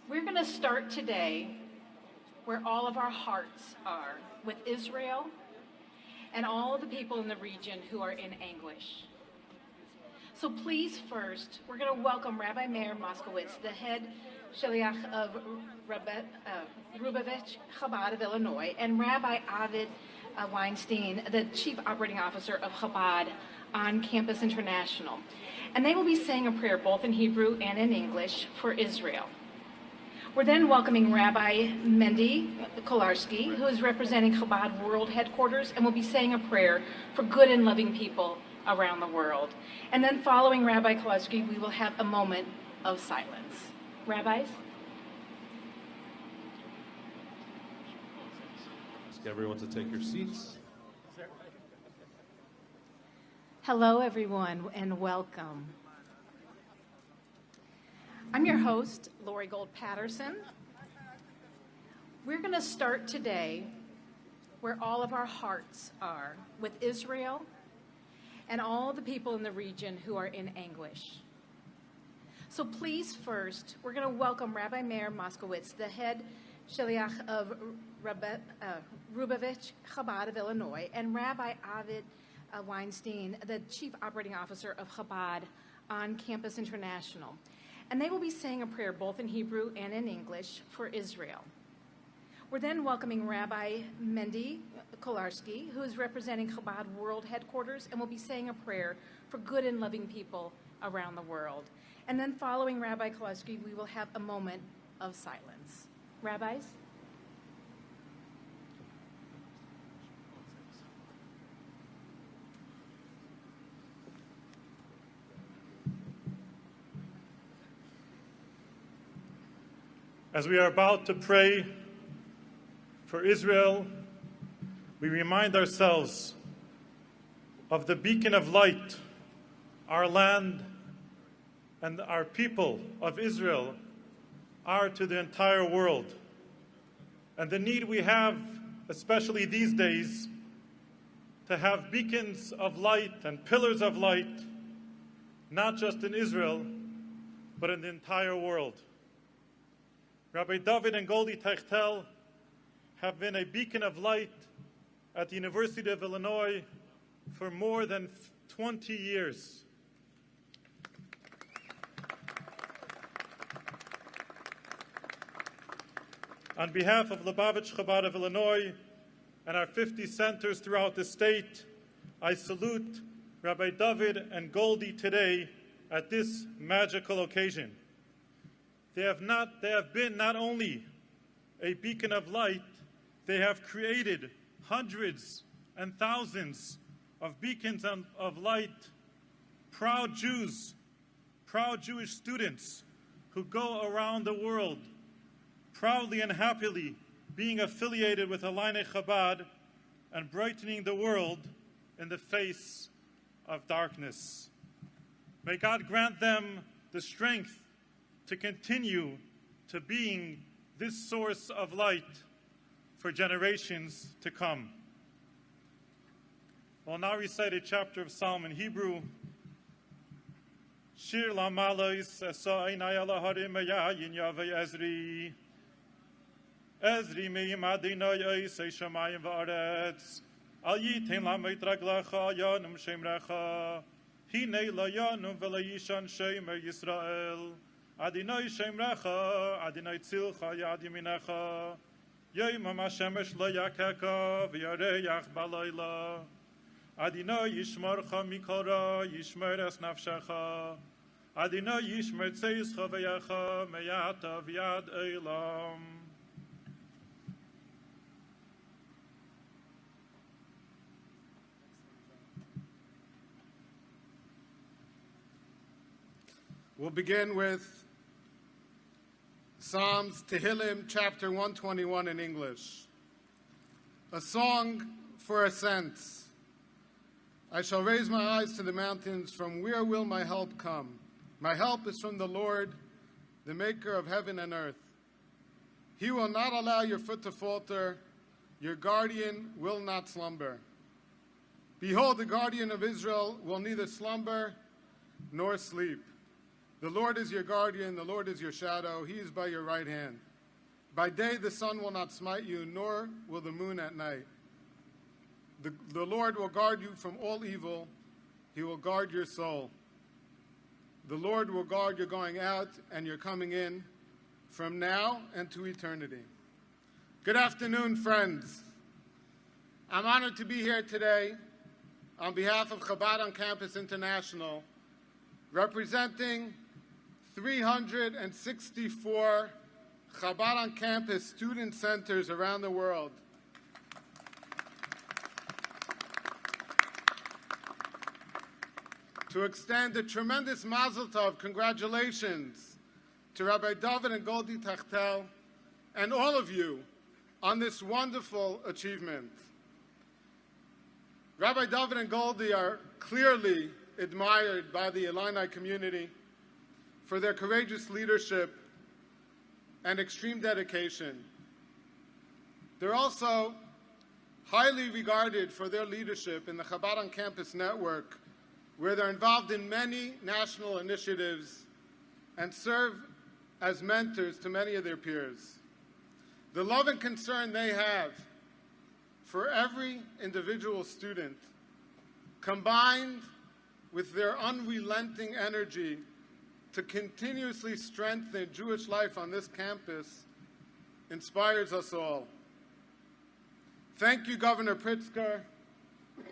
We're going to start today where all of our hearts are, with Israel and all of the people in the region who are in anguish. So please, first, we're going to welcome Rabbi Meir Moskowitz, the head Shaliach of Lubavitch Chabad of Illinois, and Rabbi Avid Weinstein, the Chief Operating Officer of Chabad on Campus International. And they will be saying a prayer both in Hebrew and in English for Israel. We're then welcoming Rabbi Mendy Kolarski, who is representing Chabad World Headquarters, and will be saying a prayer for good and loving people around the world. And then following Rabbi Kolarski, we will have a moment of silence. Rabbis? Ask everyone to take your seats. Hello, everyone, and welcome. I'm your host, Lori Gold Patterson. We're going to start today where all of our hearts are, with Israel and all the people in the region who are in anguish. So please, first, we're going to welcome Rabbi Meir Moskowitz, the head Shaliach of Lubavitch Chabad of Illinois, and Rabbi Avid Weinstein, the Chief Operating Officer of Chabad on Campus International. And they will be saying a prayer both in Hebrew and in English for Israel. We're then welcoming Rabbi Mendy Kolarski, who is representing Chabad World Headquarters, and will be saying a prayer for good and loving people around the world. And then following Rabbi Kolarski, we will have a moment of silence. Rabbis? As we are about to pray for Israel, we remind ourselves of the beacon of light our land and our people of Israel are to the entire world, and the need we have, especially these days, to have beacons of light and pillars of light, not just in Israel, but in the entire world. Rabbi David and Goldie Techtel have been a beacon of light at the University of Illinois for more than 20 years. On behalf of Lubavitch Chabad of Illinois and our 50 centers throughout the state, I salute Rabbi David and Goldie today at this magical occasion. They have been not only a beacon of light, they have created hundreds and thousands of beacons of light, proud Jews, proud Jewish students who go around the world proudly and happily being affiliated with Illini Chabad and brightening the world in the face of darkness. May God grant them the strength to continue to being this source of light for generations to come. I'll now recite a chapter of Psalm in Hebrew. Shir la'malais esa einai ala harim yayin yavei Ezri. Ezri me'im adinai eisei shamayim va'aretz. Al yitein la'meit raglecha yanum shemrecha. Hinei layanum ve'layishan shemer Yisrael. Adinai shemrecha, Adinai tzilcha yad yaminecha. Yom hashemesh lo yakeka v'yareach balayla. Adinai yishmarcha mikora, yishmer es nafshecha. Adinai yishmer tzeischa v'yecha, meyata v'yad eilam. We'll begin with Psalms Tehillim, chapter 121 in English. A song for ascents. I shall raise my eyes to the mountains. From where will my help come? My help is from the Lord, the maker of heaven and earth. He will not allow your foot to falter. Your guardian will not slumber. Behold, the guardian of Israel will neither slumber nor sleep. The Lord is your guardian, the Lord is your shadow, he is by your right hand. By day the sun will not smite you, nor will the moon at night. The Lord will guard you from all evil, he will guard your soul. The Lord will guard your going out and your coming in from now and to eternity. Good afternoon, friends. I'm honored to be here today on behalf of Chabad on Campus International, representing 364 Chabad on Campus student centers around the world. To extend a tremendous mazel tov, congratulations to Rabbi David and Goldie Tachtel and all of you on this wonderful achievement. Rabbi David and Goldie are clearly admired by the Illini community for their courageous leadership and extreme dedication. They're also highly regarded for their leadership in the Chabad on Campus network, where they're involved in many national initiatives and serve as mentors to many of their peers. The love and concern they have for every individual student, combined with their unrelenting energy to continuously strengthen Jewish life on this campus, inspires us all. Thank you, Governor Pritzker,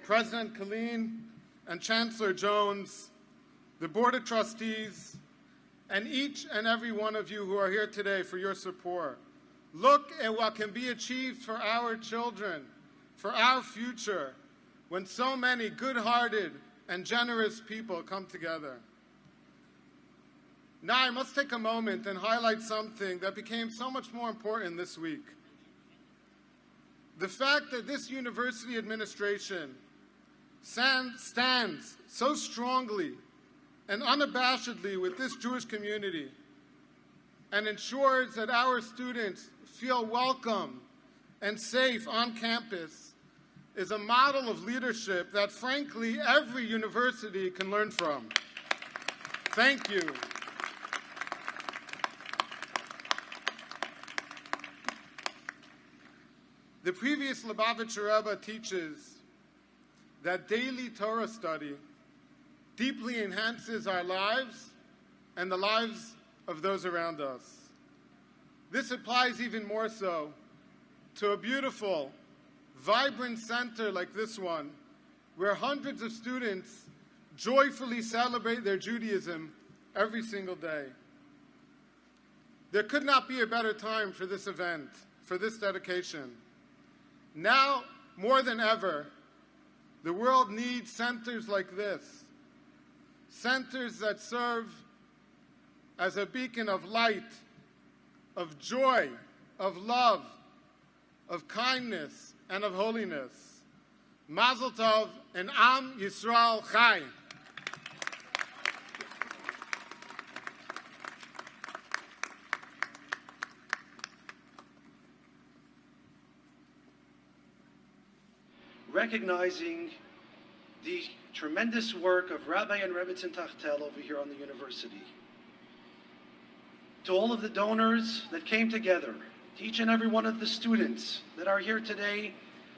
President Killeen, and Chancellor Jones, the Board of Trustees, and each and every one of you who are here today for your support. Look at what can be achieved for our children, for our future, when so many good-hearted and generous people come together. Now I must take a moment and highlight something that became so much more important this week. The fact that this university administration stands so strongly and unabashedly with this Jewish community and ensures that our students feel welcome and safe on campus is a model of leadership that, frankly, every university can learn from. Thank you. The previous Lubavitcher Rebbe teaches that daily Torah study deeply enhances our lives and the lives of those around us. This applies even more so to a beautiful, vibrant center like this one, where hundreds of students joyfully celebrate their Judaism every single day. There could not be a better time for this event, for this dedication. Now, more than ever, the world needs centers like this, centers that serve as a beacon of light, of joy, of love, of kindness, and of holiness. Mazel Tov and Am Yisrael Chai. Recognizing the tremendous work of Rabbi and Rebbetzin Tachtel over here on the university. To all of the donors that came together, to each and every one of the students that are here today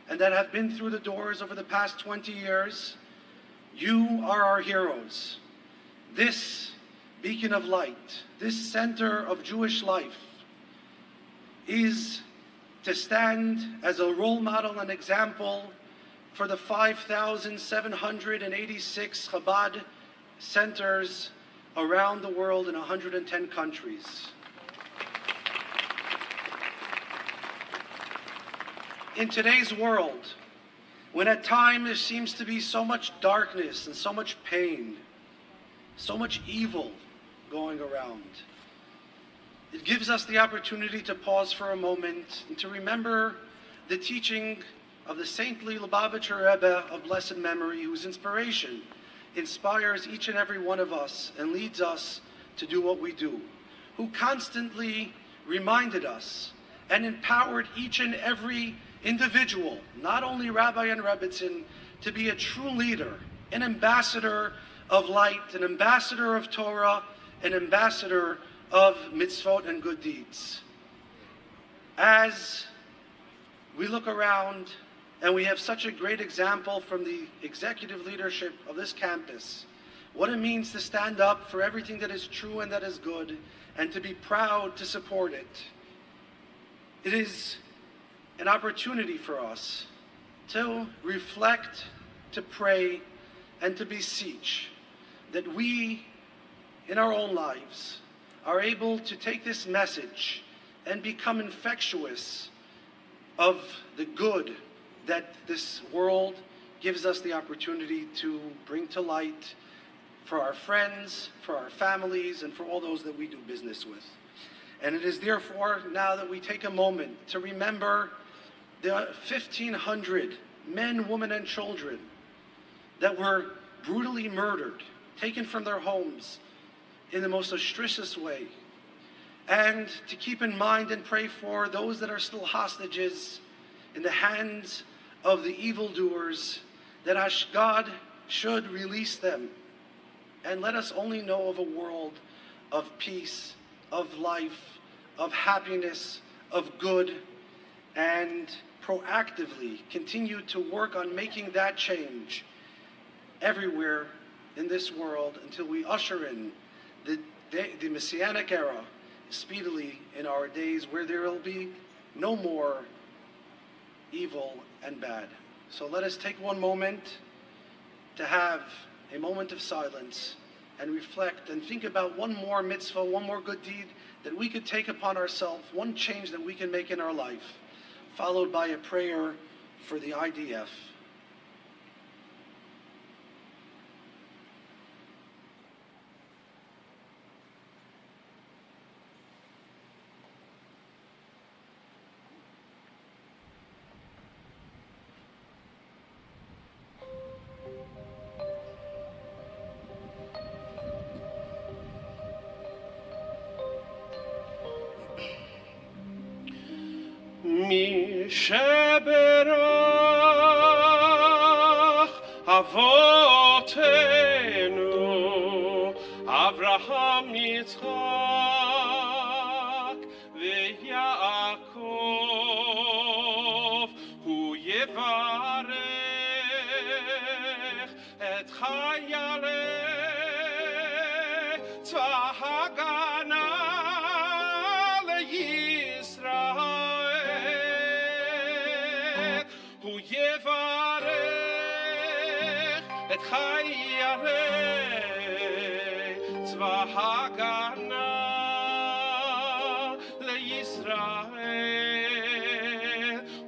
and that have been through the doors over the past 20 years, you are our heroes. This beacon of light, this center of Jewish life, is to stand as a role model and example for the 5,786 Chabad centers around the world in 110 countries. In today's world, when at times there seems to be so much darkness and so much pain, so much evil going around, it gives us the opportunity to pause for a moment and to remember the teaching of the saintly Lubavitcher Rebbe of blessed memory, whose inspiration inspires each and every one of us and leads us to do what we do, who constantly reminded us and empowered each and every individual, not only Rabbi and Rebbetzin, to be a true leader, an ambassador of light, an ambassador of Torah, an ambassador of mitzvot and good deeds. As we look around and we have such a great example from the executive leadership of this campus, what it means to stand up for everything that is true and that is good, and to be proud to support it. It is an opportunity for us to reflect, to pray, and to beseech that we, in our own lives, are able to take this message and become infectious of the good that this world gives us the opportunity to bring to light for our friends, for our families, and for all those that we do business with. And it is therefore now that we take a moment to remember the 1,500 men, women, and children that were brutally murdered, taken from their homes in the most atrocious way. And to keep in mind and pray for those that are still hostages in the hands of the evildoers, that God should release them. And let us only know of a world of peace, of life, of happiness, of good, and proactively continue to work on making that change everywhere in this world until we usher in the Messianic era speedily in our days, where there will be no more evil and bad. So let us take one moment to have a moment of silence and reflect and think about one more mitzvah, one more good deed that we could take upon ourselves, one change that we can make in our life, followed by a prayer for the IDF. מי שברך אבותינו אברהם יצחק ויעקב הוא יברך את חיילי צבא ההגנה הוא יברך את חיילי צבא ההגנה לישראל.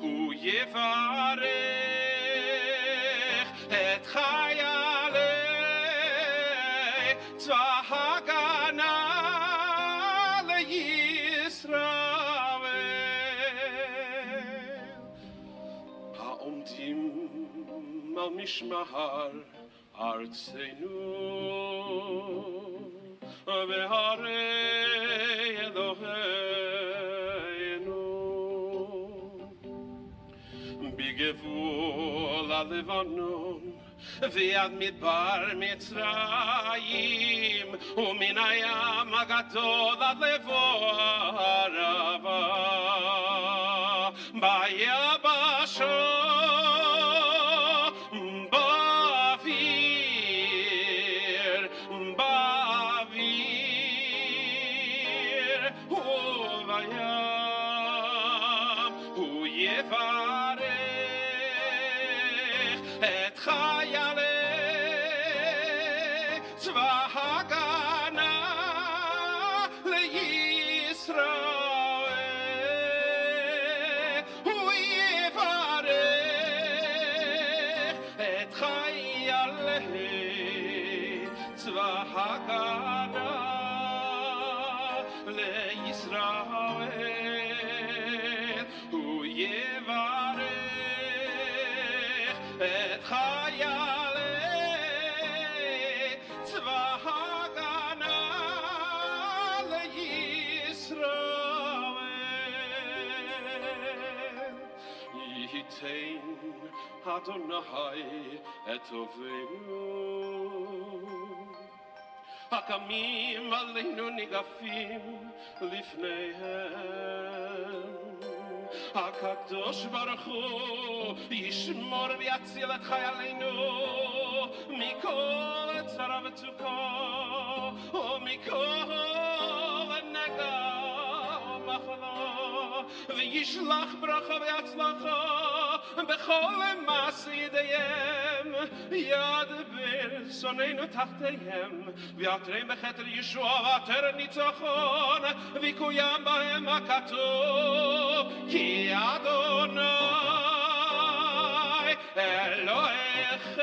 הוא יברך את חיילי צבא ההגנה לישראל. על משמר ארצנו והרי אלוהינו בגבול הלבנון ועד מדבר מצרים ומן הים הגדול עד לבוא הערבה ביבשות הוא יברך את חיילי צבא ההגנה לישראל. הוא יברך את חיילי צבא ההגנה לישראל. הוא יברך את חיילי צבא ההגנה לישראל. ייתן אדוני את טובנו הקמים עלינו ניגפים לפניהם. הקדוש ברוך הוא ישמור ויציל את חיילינו מכל צרה וצוקה ומכל נגע ומחלה, וישלח ברכה והצלחה בכל מעשה ידיהם, ידבר שונאינו תחתיהם, ויעטרם בכתר ישועה ועטרת ניצחון, ויקוים בהם הכתוב כי אדוני אלוהיכם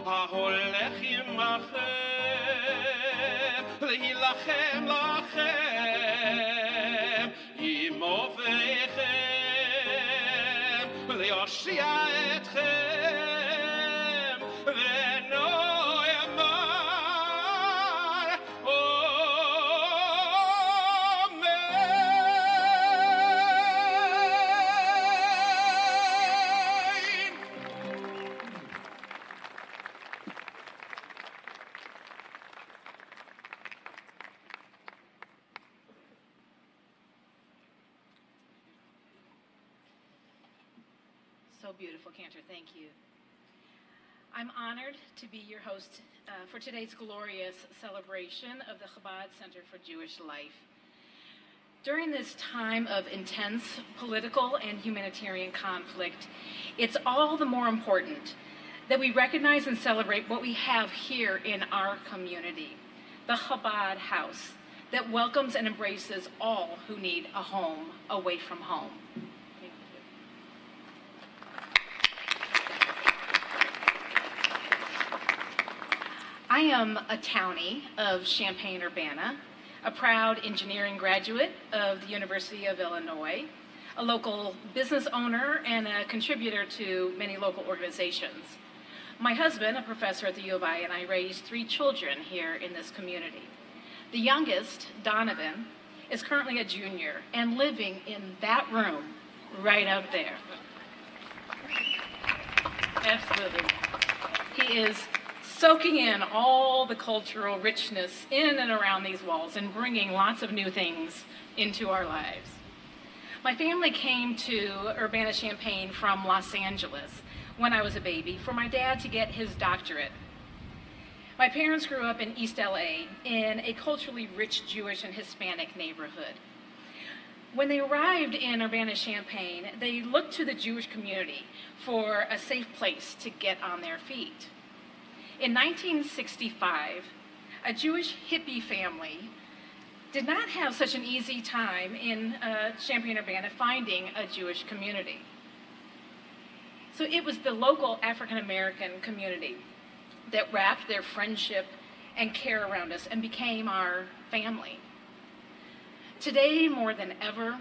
ההולך עמכם להילחם לכם עם אוהביכם להושיע אתכם ונאמר So beautiful, Cantor. Thank you. I'm honored to be your host for today's glorious celebration of the Chabad Center for Jewish Life. During this time of intense political and humanitarian conflict, it's all the more important that we recognize and celebrate what we have here in our community, the Chabad House, that welcomes and embraces all who need a home away from home. I am a townie of Champaign-Urbana, a proud engineering graduate of the University of Illinois, a local business owner, and a contributor to many local organizations. My husband, a professor at the U of I, and I raised 3 children here in this community. The youngest, Donovan, is currently a junior and living in that room right up there. Absolutely. He is soaking in all the cultural richness in and around these walls and bringing lots of new things into our lives. My family came to Urbana-Champaign from Los Angeles when I was a baby for my dad to get his doctorate. My parents grew up in East LA in a culturally rich Jewish and Hispanic neighborhood. When they arrived in Urbana-Champaign, they looked to the Jewish community for a safe place to get on their feet. In 1965, a Jewish hippie family did not have such an easy time in Champaign-Urbana finding a Jewish community. So it was the local African-American community that wrapped their friendship and care around us and became our family. Today, more than ever,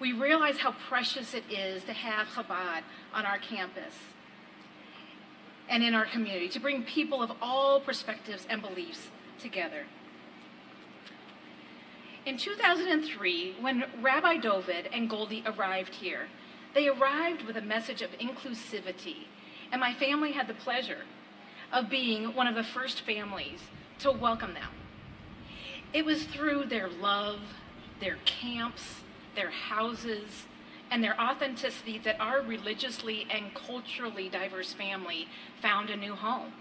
we realize how precious it is to have Chabad on our campus and in our community, to bring people of all perspectives and beliefs together. In 2003, when Rabbi Dovid and Goldie arrived here, they arrived with a message of inclusivity, and my family had the pleasure of being one of the first families to welcome them. It was through their love, their camps, their houses, and their authenticity that our religiously and culturally diverse family found a new home.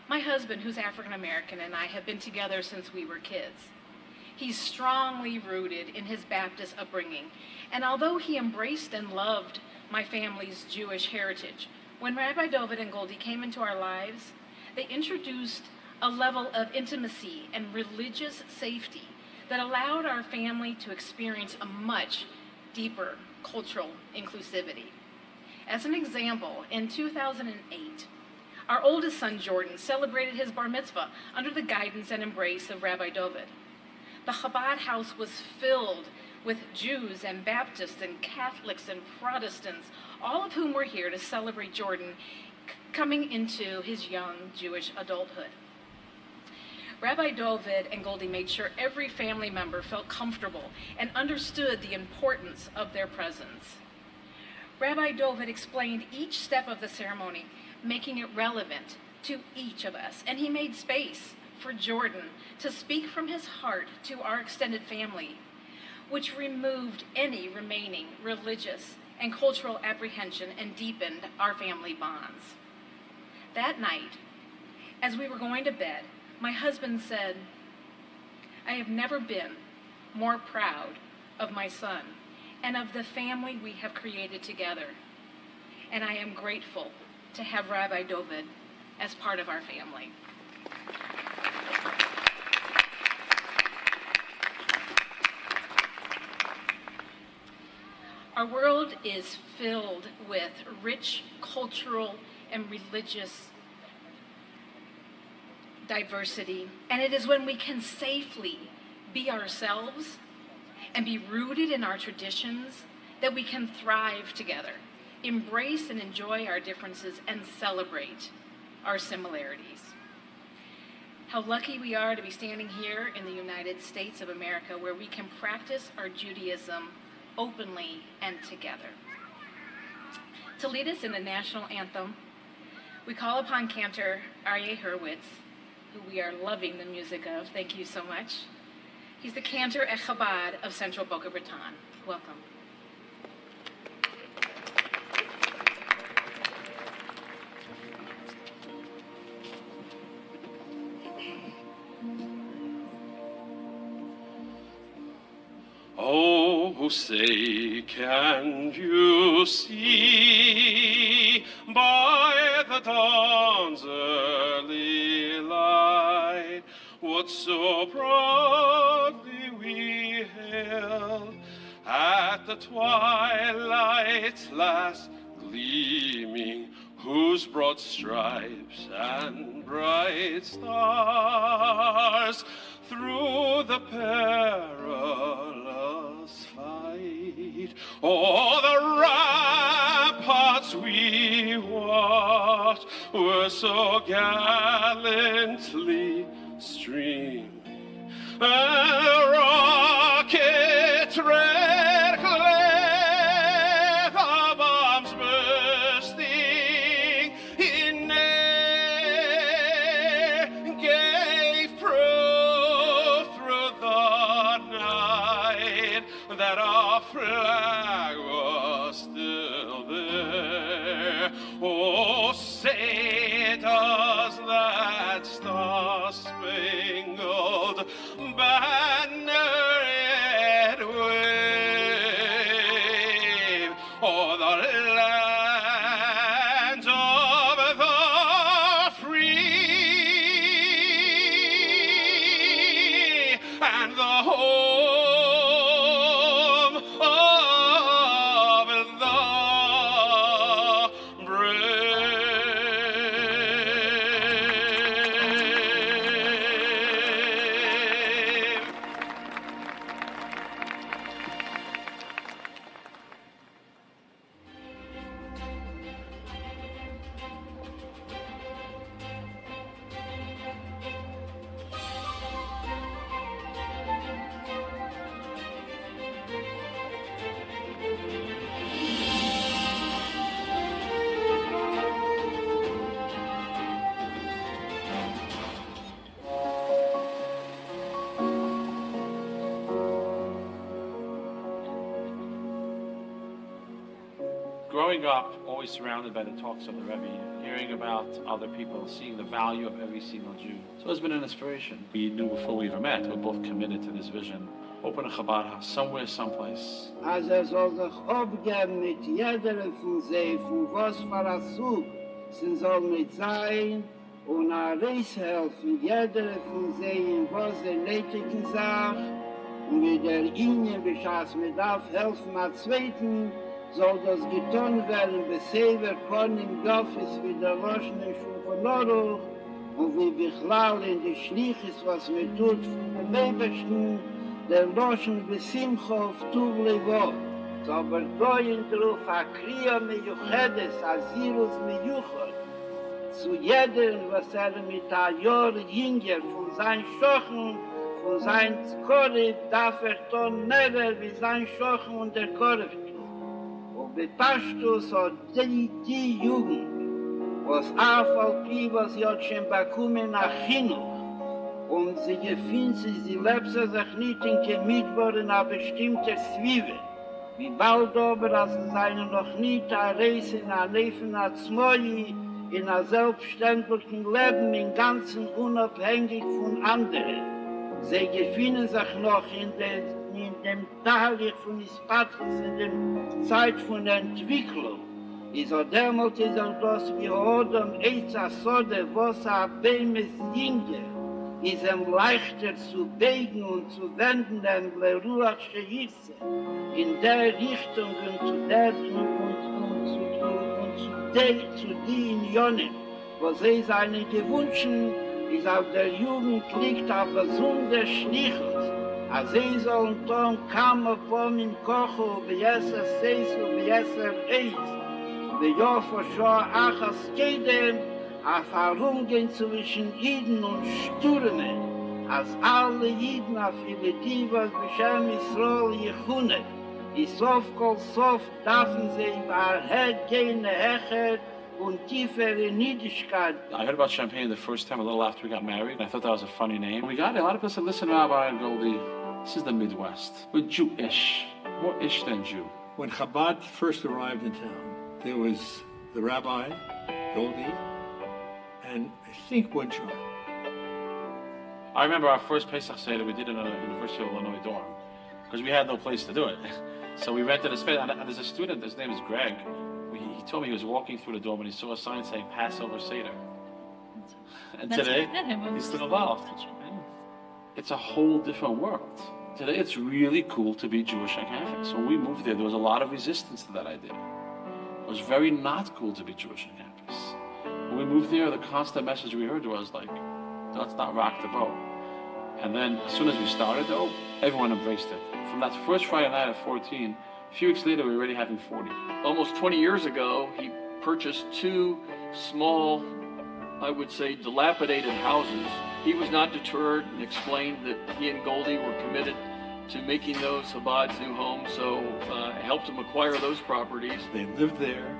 My husband, who's African American, and I have been together since we were kids. He's strongly rooted in his Baptist upbringing, and although he embraced and loved my family's Jewish heritage, when Rabbi Dovid and Goldie came into our lives, they introduced a level of intimacy and religious safety that allowed our family to experience a much deeper cultural inclusivity. As an example, in 2008, our oldest son, Jordan, celebrated his bar mitzvah under the guidance and embrace of Rabbi Dovid. The Chabad house was filled with Jews and Baptists and Catholics and Protestants, all of whom were here to celebrate Jordan coming into his young Jewish adulthood. Rabbi Dovid and Goldie made sure every family member felt comfortable and understood the importance of their presence. Rabbi Dovid explained each step of the ceremony, making it relevant to each of us, and he made space for Jordan to speak from his heart to our extended family, which removed any remaining religious and cultural apprehension and deepened our family bonds. That night, as we were going to bed, my husband said, "I have never been more proud of my son and of the family we have created together, and I am grateful to have Rabbi Dovid as part of our family." Our world is filled with rich cultural and religious diversity, and it is when we can safely be ourselves and be rooted in our traditions that we can thrive together, embrace and enjoy our differences, and celebrate our similarities. How lucky we are to be standing here in the United States of America, where we can practice our Judaism openly and together. To lead us in the national anthem, we call upon Cantor Aryeh Hurwitz, who we are loving the music of. Thank you so much. He's the cantor at Chabad of Central Boca Raton. Welcome. Oh, say, can you see by the dawn's early light what so proudly we hailed at the twilight's last gleaming, whose broad stripes and bright stars through the perilous fight o'er the ramparts we watched were so gallantly streaming, and the rocket's red glare, the bombs bursting in air, gave proof through the night that our flag was still there. Oh, say does that star-spangled banner yet wave o'er the lands of the free and the home of the brave. Growing up, always surrounded by the talks of the Rebbe, hearing about other people, seeing the value of every single Jew. So it's been an inspiration. We knew before we ever met, we're both committed to this vision. Open a Chabad house, somewhere, someplace. Als soll sich abgeben mit jeder von sie, von was für ein Zug, sie soll nicht sein, und ein Reis helfen, jeder von sie, in was sie nötigen sagt, und wie der Ihnen beschaß, mit darf helfen, am Zweiten, soll das getan werden, bis Sever kann im Gaffes wie der Loschne von Loro, und wie Bichlal in die Schlichis, was mir tut, von dem Ebersten, der Loschen bis Simcha auf Tuv Levo. So aber goyen drauf a Kriya Meyuchedes, a Zirus Meyuchot, zu jedem, was mit a Jahr jünger von sein Schochen, von sein Korib, darf ton never wie sein Schochen und der Korib tun. Und bei Pashtus hat die Jugend, was Afalpi, was Jotchen Bakume nach Chinuch. Und sie gefühlt sie lebt sich nicht in Kemidbor in einer bestimmten Zwiebel. Wie bald aber, als es eine noch nicht eine Reise in ein Leben als Moi, in einem selbstständigen Leben, im Ganzen unabhängig von anderen. Sie gefühlen sich noch in dem Tagelich von Ispatus, in der Zeit von der Entwicklung. Iso demult ist das wie Odom Eiza Sode, was Bemes Jinge, ist leichter zu begen und zu wenden, denn Leruach Shehisse, in der Richtung und zu der zu den Jonen, wo sie seinen Gewünschen ist auf der Jugend liegt auf besonders Schlichus, als sie sollen tun, kam auf im Kocho, wie es Seis und wie es Eis, wie ja vor schon achas jedem auf Herumgehen zwischen Jiden und Stürmen, als alle Jiden auf ihre Divas Beshem Yisrael Yechunet, die Sof kol Sof dürfen sie gehen, Hecher und tiefere Niedigkeit. I heard about Champagne the first time a little after we got married. I thought that was a funny name. We got it. A lot of people said, listen, Rabbi and Goldie, this is the Midwest. We're Jewish. More ish than Jew. When Chabad first arrived in town, there was the rabbi, Goldie, and I think one child. I remember our first Pesach Seder we did in a University of Illinois dorm because we had no place to do it. So we rented a space. And there's a student, his name is Greg. He told me he was walking through the dorm and he saw a sign saying Passover Seder. And today, he's still involved. It's a whole different world. Today, it's really cool to be Jewish on campus. When we moved there was a lot of resistance to that idea. It was very not cool to be Jewish on campus. When we moved there, the constant message we heard was like, let's not rock the boat. And then as soon as we started, though, everyone embraced it. From that first Friday night at 14, a few weeks later, we were already having 40. Almost 20 years ago, he purchased two small, I would say, dilapidated houses. He was not deterred and explained that he and Goldie were committed to making those Chabad's new home, so I helped him acquire those properties. They lived there,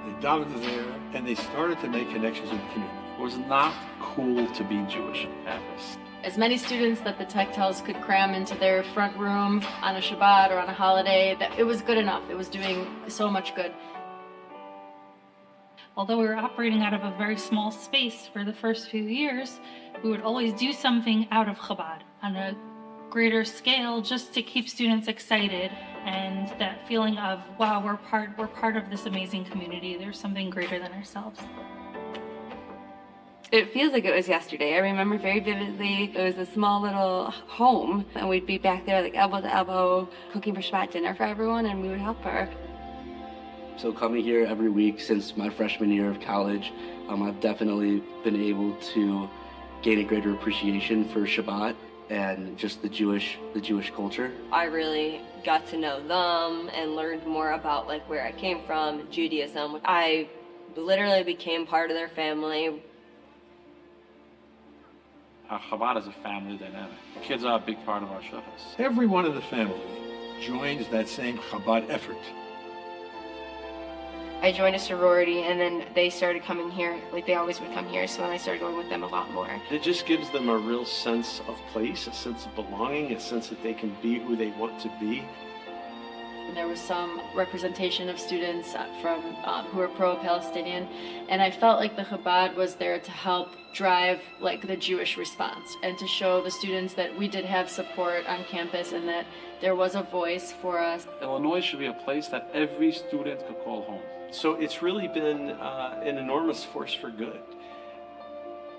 they davened there, and they started to make connections in the community. It was not cool to be Jewish on campus. As many students that the Tectels could cram into their front room on a Shabbat or on a holiday, that it was good enough. It was doing so much good. Although we were operating out of a very small space for the first few years, we would always do something out of Chabad on a greater scale just to keep students excited and that feeling of, wow, we're part of this amazing community. There's something greater than ourselves. It feels like it was yesterday. I remember very vividly, it was a small little home, and we'd be back there like elbow to elbow, cooking for Shabbat dinner for everyone, and we would help her. So coming here every week since my freshman year of college, I've definitely been able to gain a greater appreciation for Shabbat and just the Jewish culture. I really got to know them and learned more about like where I came from, Judaism. I literally became part of their family. Chabad is a family dynamic. The kids are a big part of our shuvas. Everyone in the family joins that same Chabad effort. I joined a sorority and then they started coming here, like they always would come here, so then I started going with them a lot more. It just gives them a real sense of place, a sense of belonging, a sense that they can be who they want to be. There was some representation of students from who were pro-Palestinian, and I felt like the Chabad was there to help drive like the Jewish response and to show the students that we did have support on campus and that there was a voice for us. Illinois should be a place that every student could call home. So it's really been an enormous force for good.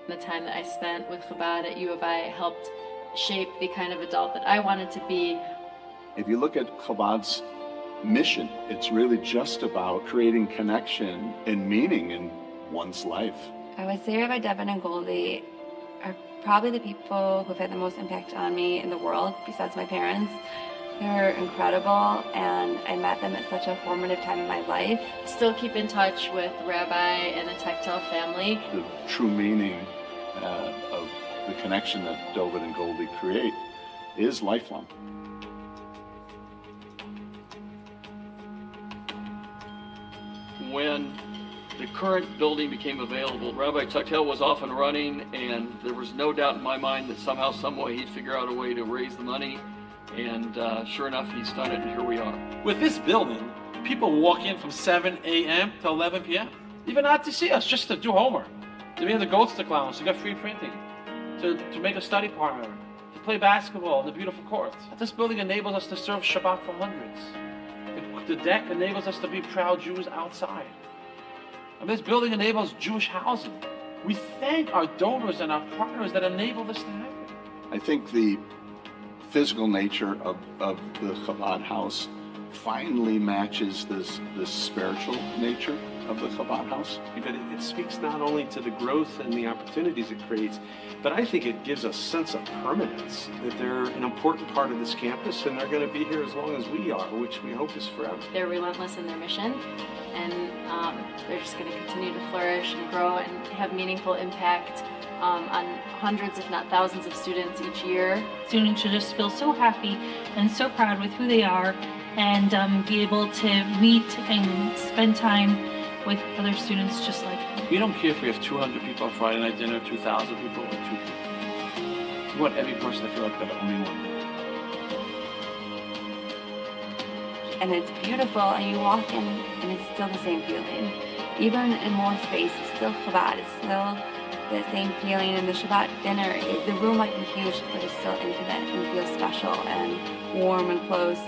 The time that I spent with Chabad at U of I helped shape the kind of adult that I wanted to be. If you look at Chabad's mission, it's really just about creating connection and meaning in one's life. I would say Rabbi Devin and Goldie are probably the people who've had the most impact on me in the world, besides my parents. They're incredible, and I met them at such a formative time in my life. Still keep in touch with Rabbi and the Tectel family. The true meaning of the connection that David and Goldie create is lifelong. When the current building became available, Rabbi Tuchtel was off and running, and there was no doubt in my mind that somehow, some way, he'd figure out a way to raise the money. And sure enough, he's done it, and here we are. With this building, people walk in from 7 a.m. to 11 p.m. Even not to see us, just to do homework, to be in the Goats to Clowns, to get free printing, to make a study partner, to play basketball in the beautiful courts. This building enables us to serve Shabbat for hundreds. The deck enables us to be proud Jews outside. And this building enables Jewish housing. We thank our donors and our partners that enable this to happen. I think the physical nature of the Chabad house finally matches this spiritual nature of the Chabad house. But it speaks not only to the growth and the opportunities it creates, but I think it gives a sense of permanence, that they're an important part of this campus and they're going to be here as long as we are, which we hope is forever. They're relentless in their mission, and they're just going to continue to flourish and grow and have meaningful impact on hundreds, if not thousands, of students each year. Students should just feel so happy and so proud with who they are, and be able to meet and spend time with other students just like them. We don't care if we have 200 people on Friday night dinner, 2,000 people, or 2 people. We want every person to feel like they're the only one. And it's beautiful, and you walk in, and it's still the same feeling. Even in more space, it's still Chabad. It's still the same feeling. In the Shabbat dinner, the room might be huge, but it's still intimate and feels special and warm and close.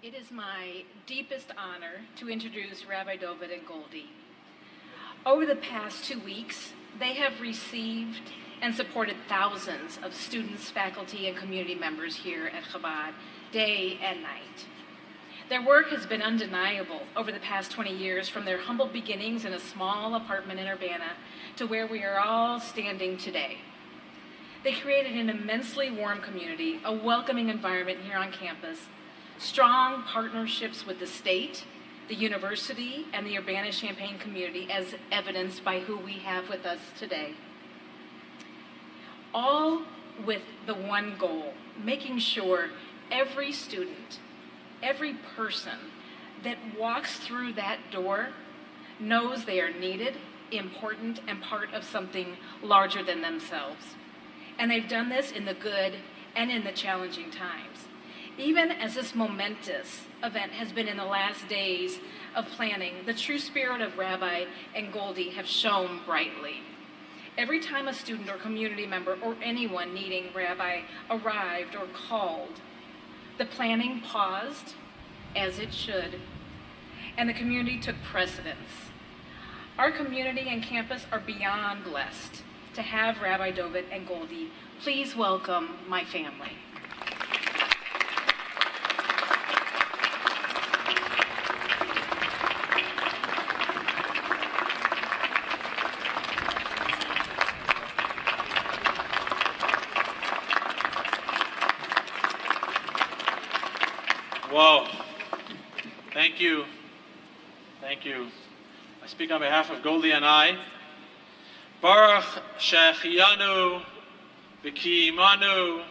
It is my deepest honor to introduce Rabbi David and Goldie. Over the past 2 weeks, they have received and supported thousands of students, faculty, and community members here at Chabad, day and night. Their work has been undeniable over the past 20 years, from their humble beginnings in a small apartment in Urbana to where we are all standing today. They created an immensely warm community, a welcoming environment here on campus, strong partnerships with the state, the university, and the Urbana-Champaign community, as evidenced by who we have with us today. All with the one goal, making sure every student, every person that walks through that door knows they are needed, important, and part of something larger than themselves. And they've done this in the good and in the challenging times. Even as this momentous event has been in the last days of planning, the true spirit of Rabbi and Goldie have shone brightly. Every time a student or community member or anyone needing Rabbi arrived or called, the planning paused, as it should, and the community took precedence. Our community and campus are beyond blessed to have Rabbi David and Goldie. Please welcome my family. Whoa. Thank you. Thank you. I speak on behalf of Goldie and I. Baruch Shechiyanu, V'kiyimanu,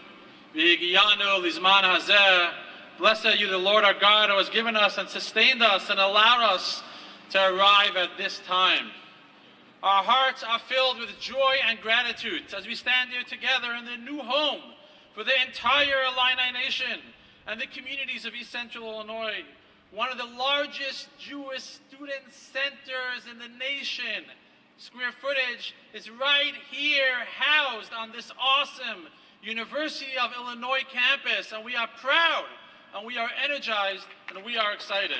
V'higiyanu, Lizman Hazeh. Blessed are you, the Lord our God, who has given us and sustained us and allowed us to arrive at this time. Our hearts are filled with joy and gratitude as we stand here together in the new home for the entire Illini Nation and the communities of East Central Illinois, one of the largest Jewish student centers in the nation. Square footage is right here, housed on this awesome University of Illinois campus, and we are proud, and we are energized, and we are excited.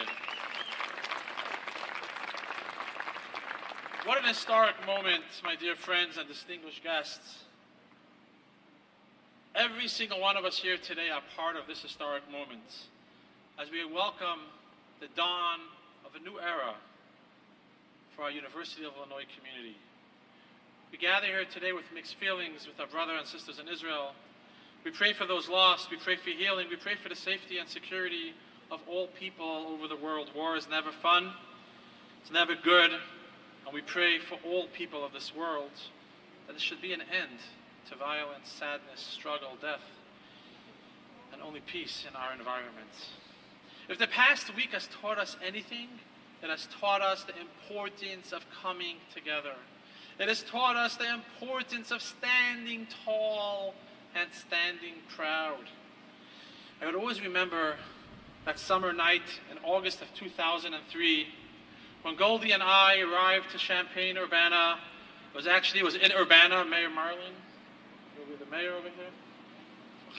What an historic moment, my dear friends and distinguished guests. Every single one of us here today are part of this historic moment as we welcome the dawn of a new era for our University of Illinois community. We gather here today with mixed feelings with our brothers and sisters in Israel, We pray for those lost. We pray for healing. We pray for the safety and security of all people all over the world. War is never fun. It's never good. And we pray for all people of this world that there should be an end to violence, sadness, struggle, death, and only peace in our environment. If the past week has taught us anything, it has taught us the importance of coming together. It has taught us the importance of standing tall and standing proud. I would always remember that summer night in August of 2003 when Goldie and I arrived to Champaign-Urbana. It was in Urbana, Mayor Marlin. You'll be the mayor over here.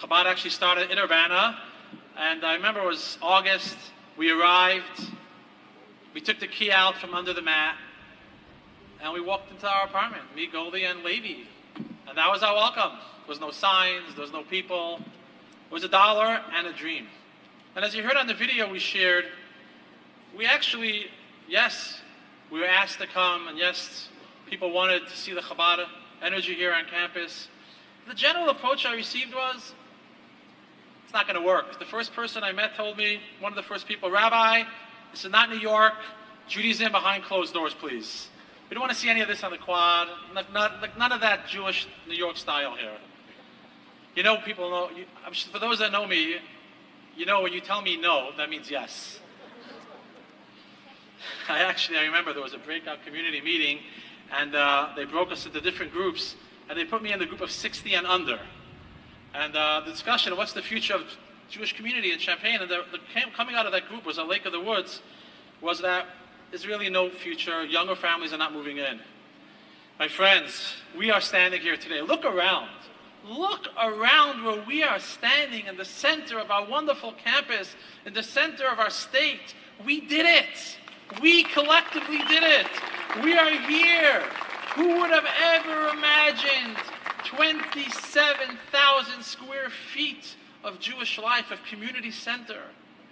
Chabad actually started in Urbana, and I remember it was August. We arrived, we took the key out from under the mat, and we walked into our apartment, me, Goldie, and Levi. And that was our welcome. There was no signs, there was no people. It was $1 and a dream. And as you heard on the video we shared, we actually, yes, we were asked to come, and yes, people wanted to see the Chabad energy here on campus. The general approach I received was, it's not going to work. The first person I met told me, one of the first people, Rabbi, this is not New York. Judaism behind closed doors, please. We don't want to see any of this on the quad. None of that Jewish New York style here. You know, people know, for those that know me, you know when you tell me no, that means yes. I remember there was a breakout community meeting, and they broke us into different groups, and they put me in the group of 60 and under. And the discussion of what's the future of Jewish community in Champaign, and coming out of that group was a Lake of the Woods, was that there's really no future. Younger families are not moving in. My friends, we are standing here today. Look around. Look around where we are standing in the center of our wonderful campus, in the center of our state. We did it. We collectively did it. We are here. Who would have ever imagined 27,000 square feet of Jewish life, of community center?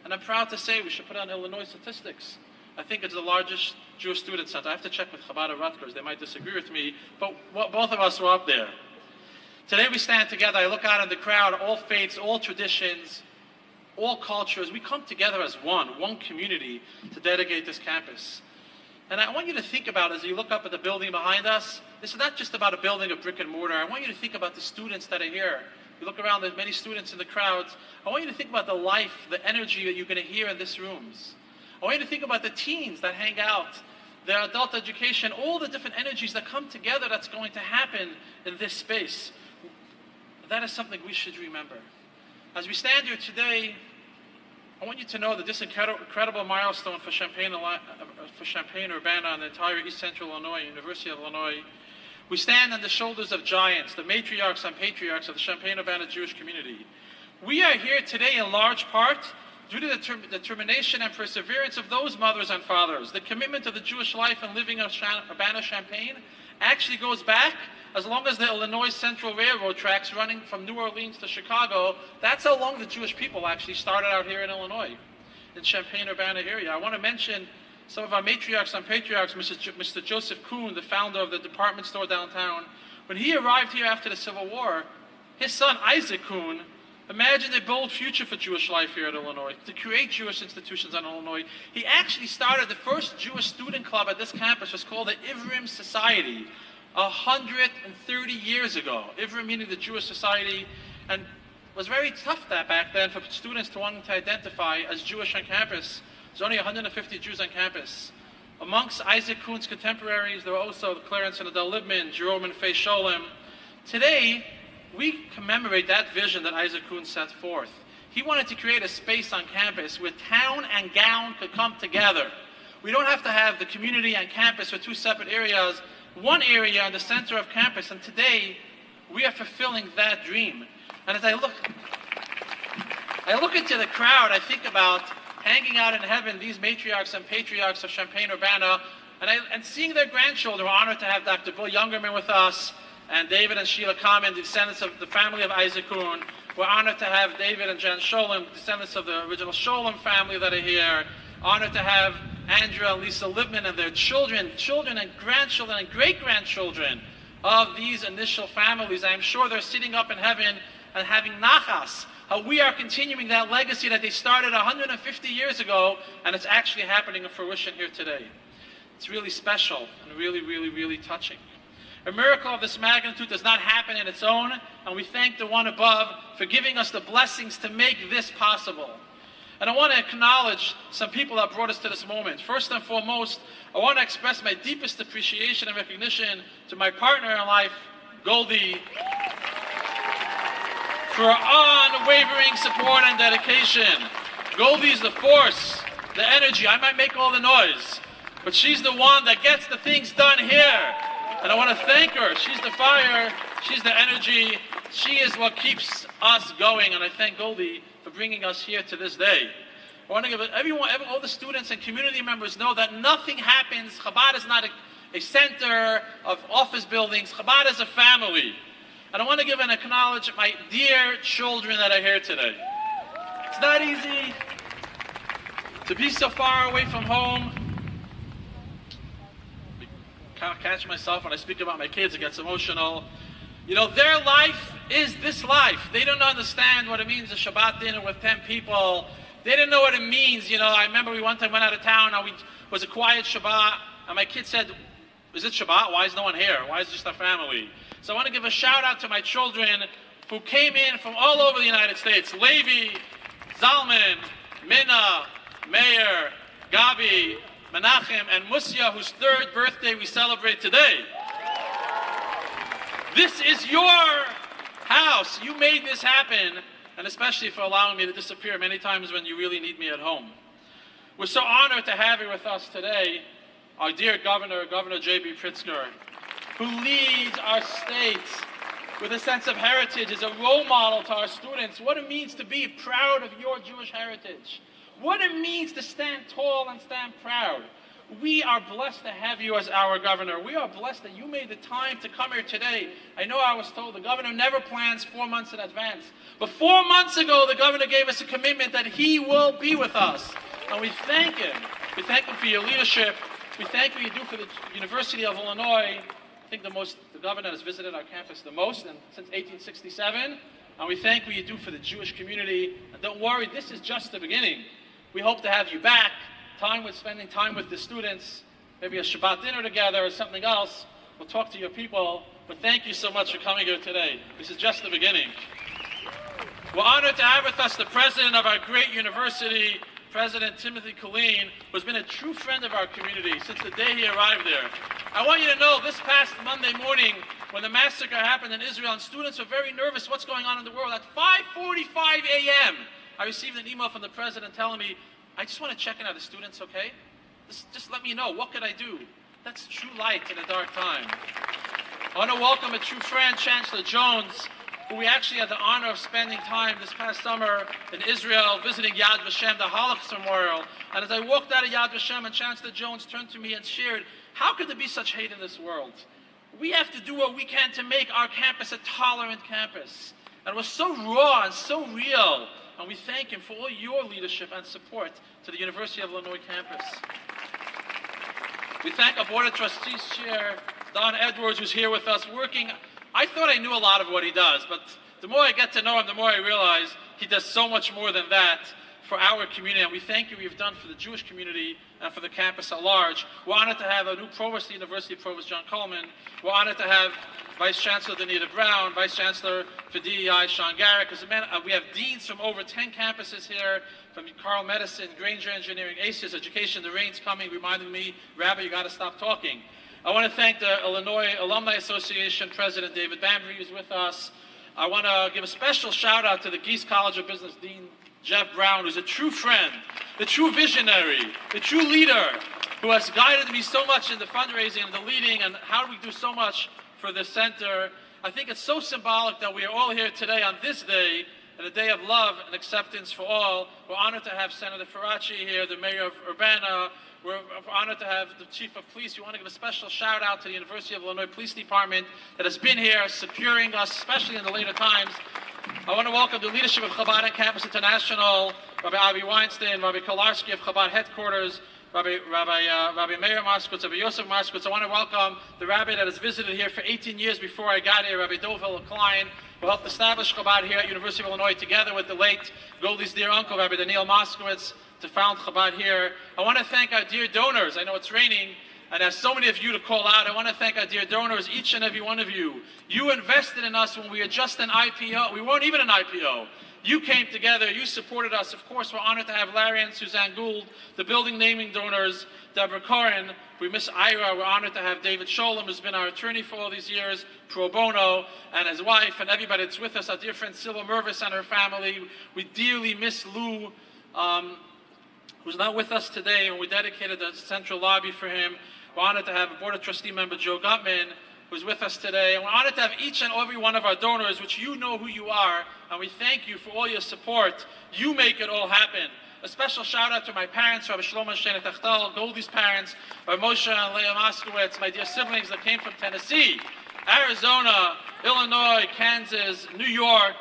And I'm proud to say, we should put on Illinois statistics. I think it's the largest Jewish student center. I have to check with Chabad of Rutgers. They might disagree with me, but both of us were up there. Today we stand together. I look out in the crowd, all faiths, all traditions, all cultures. We come together as one community to dedicate this campus. And I want you to think about, as you look up at the building behind us, this is not just about a building of brick and mortar. I want you to think about the students that are here. You look around, there's many students in the crowds. I want you to think about the life, the energy that you're going to hear in these rooms. I want you to think about the teens that hang out, their adult education, all the different energies that come together that's going to happen in this space. That is something we should remember. As we stand here today, I want you to know that this incredible milestone for Champaign-Urbana and the entire East Central Illinois, University of Illinois, we stand on the shoulders of giants, the matriarchs and patriarchs of the Champaign-Urbana Jewish community. We are here today in large part due to the determination and perseverance of those mothers and fathers. The commitment of the Jewish life and living of Urbana-Champaign actually goes back as long as the Illinois Central Railroad tracks running from New Orleans to Chicago. That's how long the Jewish people actually started out here in Illinois, in Champaign-Urbana area. I want to mention some of our matriarchs and patriarchs, Mr. Joseph Kuhn, the founder of the department store downtown. When he arrived here after the Civil War, his son Isaac Kuhn imagined a bold future for Jewish life here at Illinois, to create Jewish institutions in Illinois. He actually started the first Jewish student club at this campus. It was called the Ivrim Society 130 years ago. Ivrim meaning the Jewish Society, and it was very tough back then for students to want to identify as Jewish on campus. There's only 150 Jews on campus. Amongst Isaac Kuhn's contemporaries, there were also Clarence and Adele Libman, Jerome and Faye Sholem. Today, we commemorate that vision that Isaac Kuhn set forth. He wanted to create a space on campus where town and gown could come together. We don't have to have the community on campus or two separate areas, one area in the center of campus, and today we are fulfilling that dream. And as I look into the crowd, I think about hanging out in heaven, these matriarchs and patriarchs of Champaign-Urbana, and seeing their grandchildren. We're honored to have Dr. Bill Youngerman with us, and David and Sheila Kamen, descendants of the family of Isaac Kuhn. We're honored to have David and Jan Sholem, descendants of the original Sholem family that are here. Honored to have Andrea and Lisa Libman and their children and grandchildren and great-grandchildren of these initial families. I'm sure they're sitting up in heaven and having nachas, how we are continuing that legacy that they started 150 years ago, and it's actually happening in fruition here today. It's really special and really, really, really touching. A miracle of this magnitude does not happen in its own, and we thank the one above for giving us the blessings to make this possible. And I want to acknowledge some people that brought us to this moment. First and foremost, I want to express my deepest appreciation and recognition to my partner in life, Goldie, for her unwavering support and dedication. Goldie's the force, the energy. I might make all the noise, but she's the one that gets the things done here. And I want to thank her. She's the fire, she's the energy, she is what keeps us going. And I thank Goldie for bringing us here to this day. I want to give all the students and community members know that nothing happens. Chabad is not a center of office buildings. Chabad is a family. And I want to give and acknowledge my dear children that are here today. It's not easy to be so far away from home. I can't catch myself when I speak about my kids. It gets emotional. You know, their life is this life. They don't understand what it means, a Shabbat dinner with 10 people. They didn't know what it means. You know, I remember we one time went out of town and it was a quiet Shabbat. And my kid said, is it Shabbat? Why is no one here? Why is it just our family? So I want to give a shout out to my children who came in from all over the United States. Levi, Zalman, Minna, Meir, Gabi, Menachem, and Musya, whose 3rd birthday we celebrate today. This is your house. You made this happen, and especially for allowing me to disappear many times when you really need me at home. We're so honored to have you with us today, our dear Governor, Governor J.B. Pritzker, who leads our state with a sense of heritage, is a role model to our students, what it means to be proud of your Jewish heritage, what it means to stand tall and stand proud. We are blessed to have you as our governor. We are blessed that you made the time to come here today. I know I was told the governor never plans 4 months in advance, but 4 months ago the governor gave us a commitment that he will be with us, and we thank him. We thank him for your leadership. We thank what you do for the University of Illinois. I think the governor has visited our campus the most since 1867, and we thank what you do for the Jewish community. And don't worry, this is just the beginning. We hope to have you back, spending time with the students, maybe a Shabbat dinner together or something else. We'll talk to your people, but thank you so much for coming here today. This is just the beginning. We're honored to have with us the president of our great university, President Timothy Colleen, who's been a true friend of our community since the day he arrived there. I want you to know this past Monday morning, when the massacre happened in Israel and students were very nervous what's going on in the world, at 5:45 a.m., I received an email from the president telling me, I just want to check in on the students, okay? Just let me know. What could I do? That's true light in a dark time. I want to welcome a true friend, Chancellor Jones, who we actually had the honor of spending time this past summer in Israel, visiting Yad Vashem, the Holocaust Memorial. And as I walked out of Yad Vashem, and Chancellor Jones turned to me and shared, how could there be such hate in this world? We have to do what we can to make our campus a tolerant campus. And it was so raw and so real. And we thank him for all your leadership and support to the University of Illinois campus. We thank our Board of Trustees Chair, Don Edwards, who's here with us working. I thought I knew a lot of what he does, but the more I get to know him, the more I realize he does so much more than that for our community. And we thank you what you've done for the Jewish community and for the campus at large. We're honored to have a new provost at the University, Provost John Coleman. We're honored to have Vice Chancellor Danita Brown, Vice Chancellor for DEI, Sean Garrett. We have deans from over 10 campuses here, from Carl Medicine, Granger Engineering, ACES, Education. The rain's coming, reminding me, Rabbi, you got to stop talking. I want to thank the Illinois Alumni Association President David Bambry, who's with us. I want to give a special shout out to the Geese College of Business Dean Jeff Brown, who's a true friend, the true visionary, the true leader, who has guided me so much in the fundraising and the leading and how we do so much for the center. I think it's so symbolic that we are all here today on this day, and a day of love and acceptance for all. We're honored to have Senator Faraci here, the mayor of Urbana. We're honored to have the chief of police. We want to give a special shout out to the University of Illinois Police Department that has been here securing us, especially in the later times. I want to welcome the leadership of Chabad on Campus International, Rabbi Avi Weinstein, Rabbi Kolarski of Chabad Headquarters, Rabbi Meir Moskowitz, Rabbi Yosef Moskowitz. I want to welcome the rabbi that has visited here for 18 years before I got here, Rabbi Dovil Klein, who helped establish Chabad here at University of Illinois together with the late Goldie's dear uncle, Rabbi Daniel Moskowitz, to found Chabad here. I want to thank our dear donors. I know it's raining, and there's so many of you to call out. I want to thank our dear donors, each and every one of you. You invested in us when we were just an IPO. We weren't even an IPO. You came together, you supported us. Of course, we're honored to have Larry and Suzanne Gould, the building naming donors, Deborah Corin. We miss Ira. We're honored to have David Sholem, who's been our attorney for all these years, pro bono, and his wife, and everybody that's with us, our dear friend Silva Mervis and her family. We dearly miss Lou, who's not with us today, and we dedicated the central lobby for him. We're honored to have Board of Trustee member Joe Gutman, who's with us today. And we're honored to have each and every one of our donors, which you know who you are, and we thank you for all your support. You make it all happen. A special shout out to my parents, Rabbi Shlomo and Shana Tachtal, Goldie's parents, Rabbi Moshe and Leah Moskowitz, my dear siblings that came from Tennessee, Arizona, Illinois, Kansas, New York,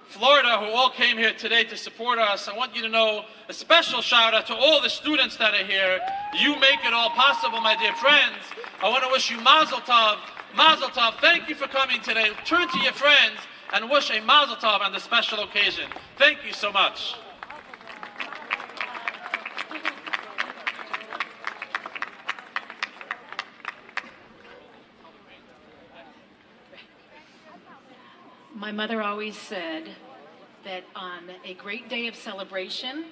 Florida, who all came here today to support us. I want you to know a special shout out to all the students that are here. You make it all possible, my dear friends. I want to wish you Mazel Tov. Mazel Tov. Thank you for coming today. Turn to your friends and wish a Mazel Tov on this special occasion. Thank you so much. My mother always said that on a great day of celebration,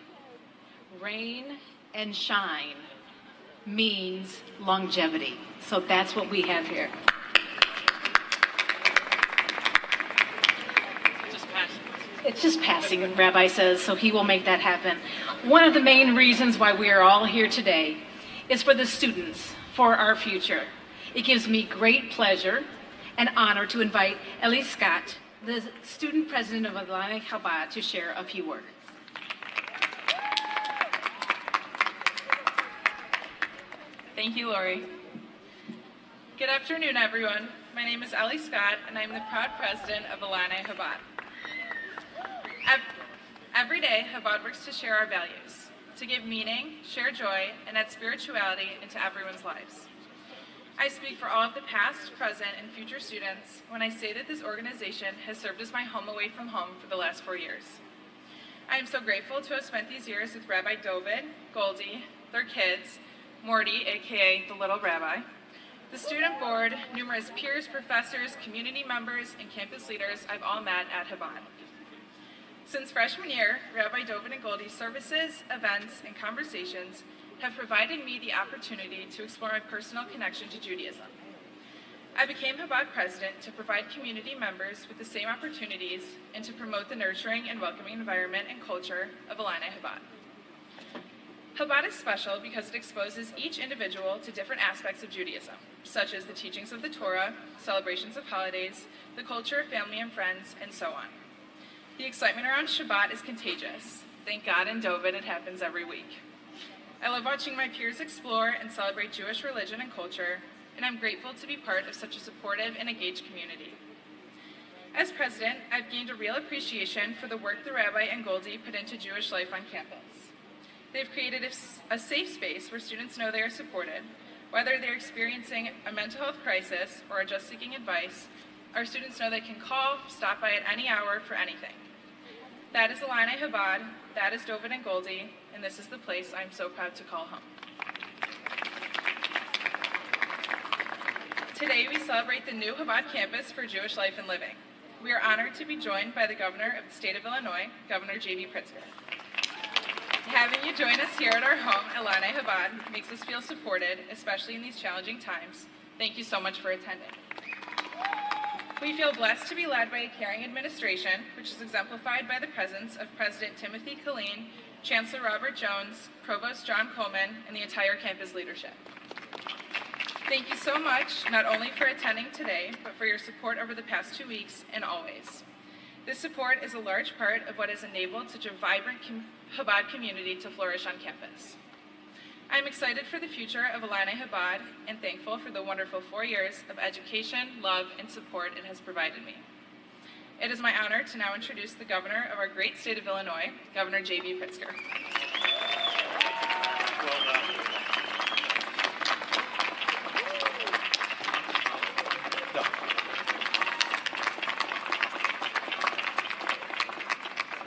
rain and shine means longevity. So that's what we have here. It's just passing, Rabbi says, so he will make that happen. One of the main reasons why we are all here today is for the students, for our future. It gives me great pleasure and honor to invite Eli Scott, the student president of Illini Chabad, to share a few words. Thank you, Lori. Good afternoon, everyone. My name is Eli Scott, and I'm the proud president of Illini Chabad. Every day, Chabad works to share our values, to give meaning, share joy, and add spirituality into everyone's lives. I speak for all of the past, present, and future students when I say that this organization has served as my home away from home for the last 4 years. I am so grateful to have spent these years with Rabbi Dovid, Goldie, their kids, Morty, aka the Little Rabbi, the student board, numerous peers, professors, community members, and campus leaders I've all met at Chabad. Since freshman year, Rabbi Dovid and Goldie's services, events, and conversations have provided me the opportunity to explore my personal connection to Judaism. I became Chabad president to provide community members with the same opportunities and to promote the nurturing and welcoming environment and culture of Illini Chabad. Chabad is special because it exposes each individual to different aspects of Judaism, such as the teachings of the Torah, celebrations of holidays, the culture of family and friends, and so on. The excitement around Shabbat is contagious. Thank God in Dovid it happens every week. I love watching my peers explore and celebrate Jewish religion and culture, and I'm grateful to be part of such a supportive and engaged community. As president, I've gained a real appreciation for the work the Rabbi and Goldie put into Jewish life on campus. They've created a safe space where students know they are supported. Whether they're experiencing a mental health crisis or are just seeking advice, our students know they can call, stop by at any hour for anything. That is Illini Chabad, that is Dovid and Goldie, and this is the place I'm so proud to call home. Today we celebrate the new Chabad campus for Jewish life and living. We are honored to be joined by the Governor of the State of Illinois, Governor J.B. Pritzker. Having you join us here at our home, Illini Chabad, makes us feel supported, especially in these challenging times. Thank you so much for attending. We feel blessed to be led by a caring administration, which is exemplified by the presence of President Timothy Killeen, Chancellor Robert Jones, Provost John Coleman, and the entire campus leadership. Thank you so much, not only for attending today, but for your support over the past 2 weeks and always. This support is a large part of what has enabled such a vibrant Chabad community to flourish on campus. I'm excited for the future of Illini Chabad and thankful for the wonderful 4 years of education, love, and support it has provided me. It is my honor to now introduce the Governor of our great state of Illinois, Governor J.B. Pritzker. Well done.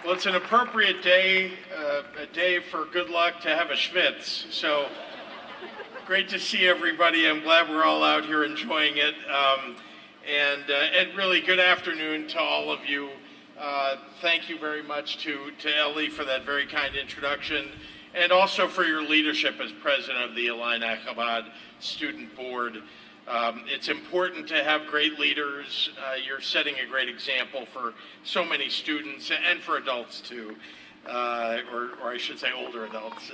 Well, it's an appropriate day, a day for good luck to have a schwitz. So great to see everybody. I'm glad we're all out here enjoying it. And really good afternoon to all of you. Thank you very much to Ellie for that very kind introduction, and also for your leadership as president of the Illini Chabad Student Board. It's important to have great leaders. You're setting a great example for so many students and for adults too, or I should say older adults.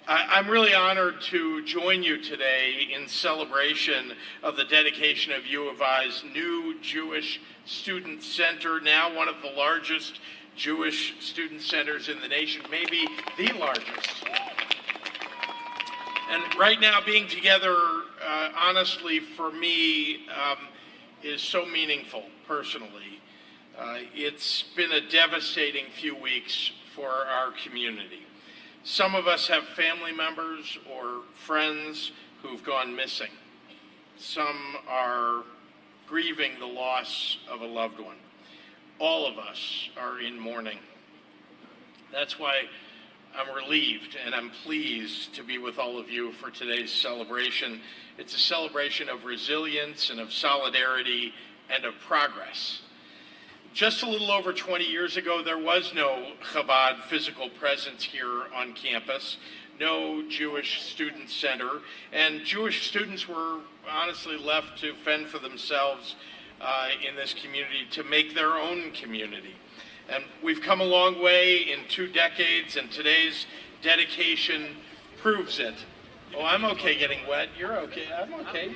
I'm really honored to join you today in celebration of the dedication of U of I's new Jewish Student Center, now one of the largest Jewish student centers in the nation, maybe the largest. And right now, being together, honestly, for me, is so meaningful personally. It's been a devastating few weeks for our community. Some of us have family members or friends who've gone missing. Some are grieving the loss of a loved one. All of us are in mourning. That's why I'm relieved and I'm pleased to be with all of you for today's celebration. It's a celebration of resilience and of solidarity and of progress. Just a little over 20 years ago, there was no Chabad physical presence here on campus, no Jewish student center, and Jewish students were honestly left to fend for themselves in this community, to make their own community. And we've come a long way in 2 decades, and today's dedication proves it. Oh, I'm okay getting wet. You're okay. I'm okay.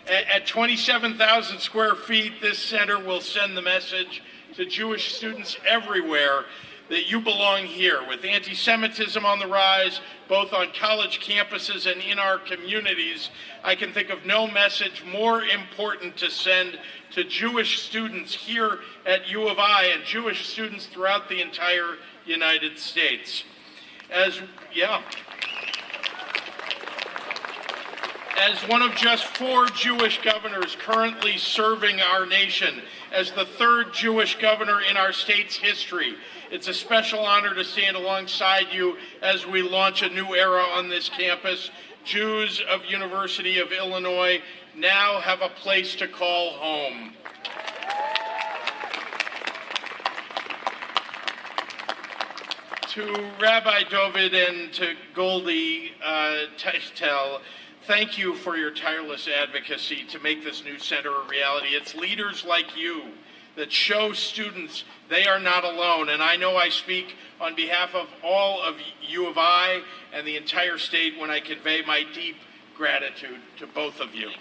At 27,000 square feet, this center will send the message to Jewish students everywhere that you belong here. With anti-Semitism on the rise, both on college campuses and in our communities, I can think of no message more important to send to Jewish students here at U of I and Jewish students throughout the entire United States. As one of just 4 Jewish governors currently serving our nation, as the 3rd Jewish governor in our state's history, it's a special honor to stand alongside you as we launch a new era on this campus. Jews of University of Illinois now have a place to call home. To Rabbi David and to Goldie Techtel, thank you for your tireless advocacy to make this new center a reality. It's leaders like you that show students they are not alone. And I know I speak on behalf of all of U of I and the entire state when I convey my deep gratitude to both of you.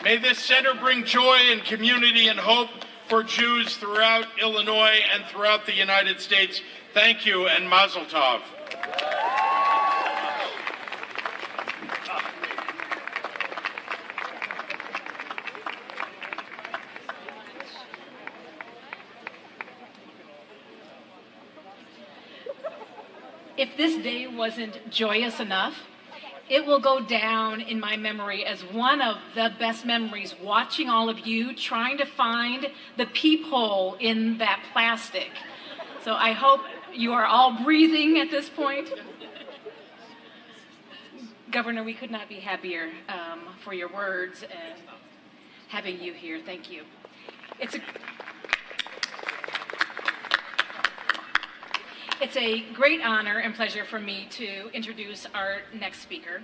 May this center bring joy and community and hope for Jews throughout Illinois and throughout the United States. Thank you and Mazel Tov. If this day wasn't joyous enough, it will go down in my memory as one of the best memories, watching all of you trying to find the peephole in that plastic. So I hope you are all breathing at this point. Governor, we could not be happier for your words and having you here. Thank you. It's a great honor and pleasure for me to introduce our next speaker.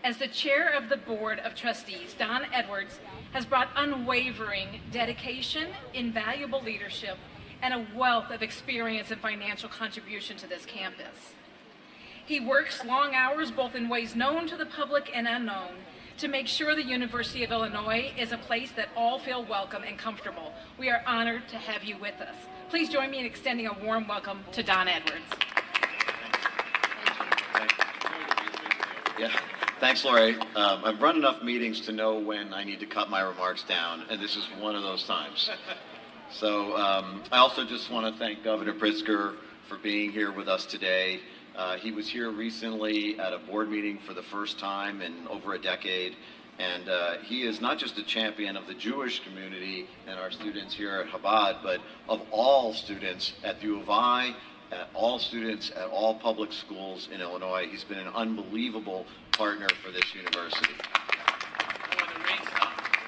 As the chair of the Board of Trustees, Don Edwards has brought unwavering dedication, invaluable leadership, and a wealth of experience and financial contribution to this campus. He works long hours, both in ways known to the public and unknown, to make sure the University of Illinois is a place that all feel welcome and comfortable. We are honored to have you with us. Please join me in extending a warm welcome to Don Edwards. Yeah, thanks, Lori. I've run enough meetings to know when I need to cut my remarks down, and this is one of those times. So I also just want to thank Governor Pritzker for being here with us today. He was here recently at a board meeting for the first time in over a decade, And he is not just a champion of the Jewish community and our students here at Chabad, but of all students at the U of I, all students at all public schools in Illinois. He's been an unbelievable partner for this university.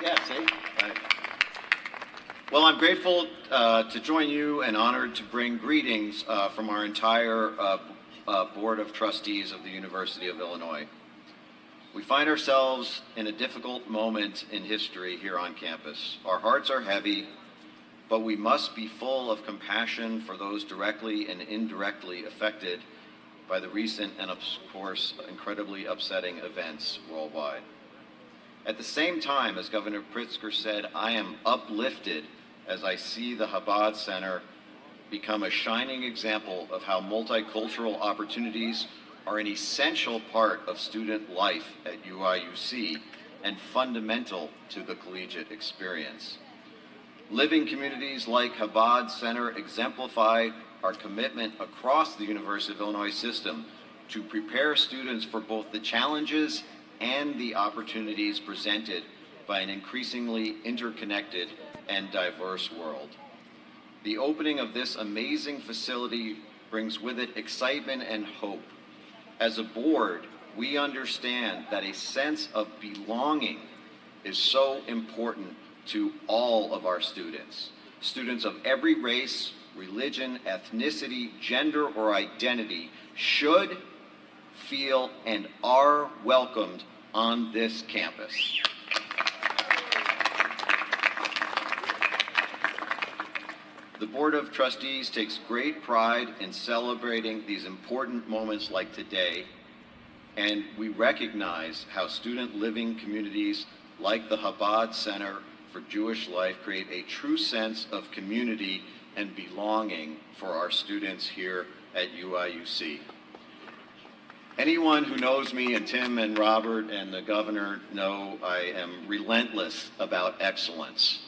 Yeah, see? Right. Well, I'm grateful to join you and honored to bring greetings from our entire Board of Trustees of the University of Illinois. We find ourselves in a difficult moment in history here on campus. Our hearts are heavy, but we must be full of compassion for those directly and indirectly affected by the recent and, of course, incredibly upsetting events worldwide. At the same time, as Governor Pritzker said, I am uplifted as I see the Chabad Center become a shining example of how multicultural opportunities are an essential part of student life at UIUC and fundamental to the collegiate experience. Living communities like Chabad Center exemplify our commitment across the University of Illinois system to prepare students for both the challenges and the opportunities presented by an increasingly interconnected and diverse world. The opening of this amazing facility brings with it excitement and hope. As a board, we understand that a sense of belonging is so important to all of our students. Students of every race, religion, ethnicity, gender, or identity should, feel, and are welcomed on this campus. The Board of Trustees takes great pride in celebrating these important moments like today, and we recognize how student living communities like the Chabad Center for Jewish Life create a true sense of community and belonging for our students here at UIUC. Anyone who knows me, and Tim and Robert and the governor know I am relentless about excellence,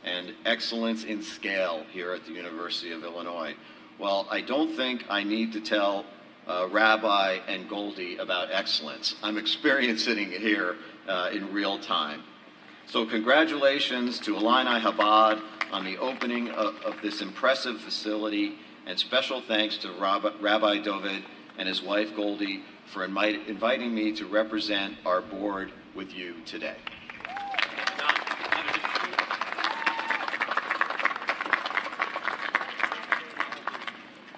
and excellence in scale here at the University of Illinois. Well, I don't think I need to tell Rabbi and Goldie about excellence. I'm experiencing it here in real time. So congratulations to Illini Chabad on the opening of this impressive facility, and special thanks to Rabbi David and his wife Goldie for inviting me to represent our board with you today.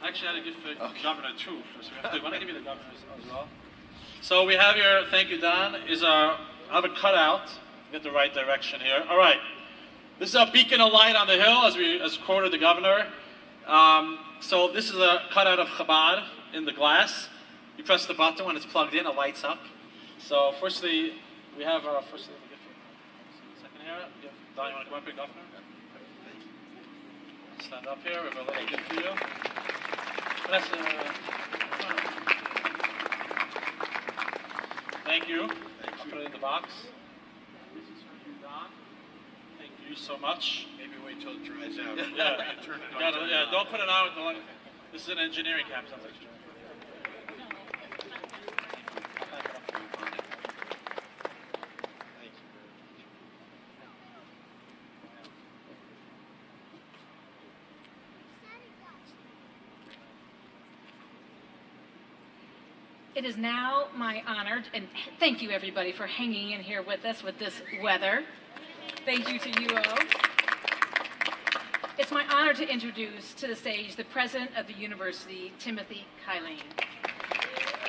Actually, I had to give the governor too. So I want to give you the governor as well. So we have here, thank you, Don, I have a cutout. Get the right direction here. All right. This is a beacon of light on the hill, as quoted the governor. So this is a cutout of Chabad in the glass. You press the button when it's plugged in, it lights up. So firstly, we have firstly the gift. Second here. Don, you want to come up here, governor? Stand up here. We have a little gift for you. Thank you. I'll put it in the box. This is for you, Don. Thank you so much. Maybe wait till it dries out. Yeah, Turn it on. yeah, don't put it out. This is an engineering campus. It is now my honor, and thank you everybody for hanging in here with us with this weather. Thank you to UO. It's my honor to introduce to the stage the president of the university, Timothy Kylane.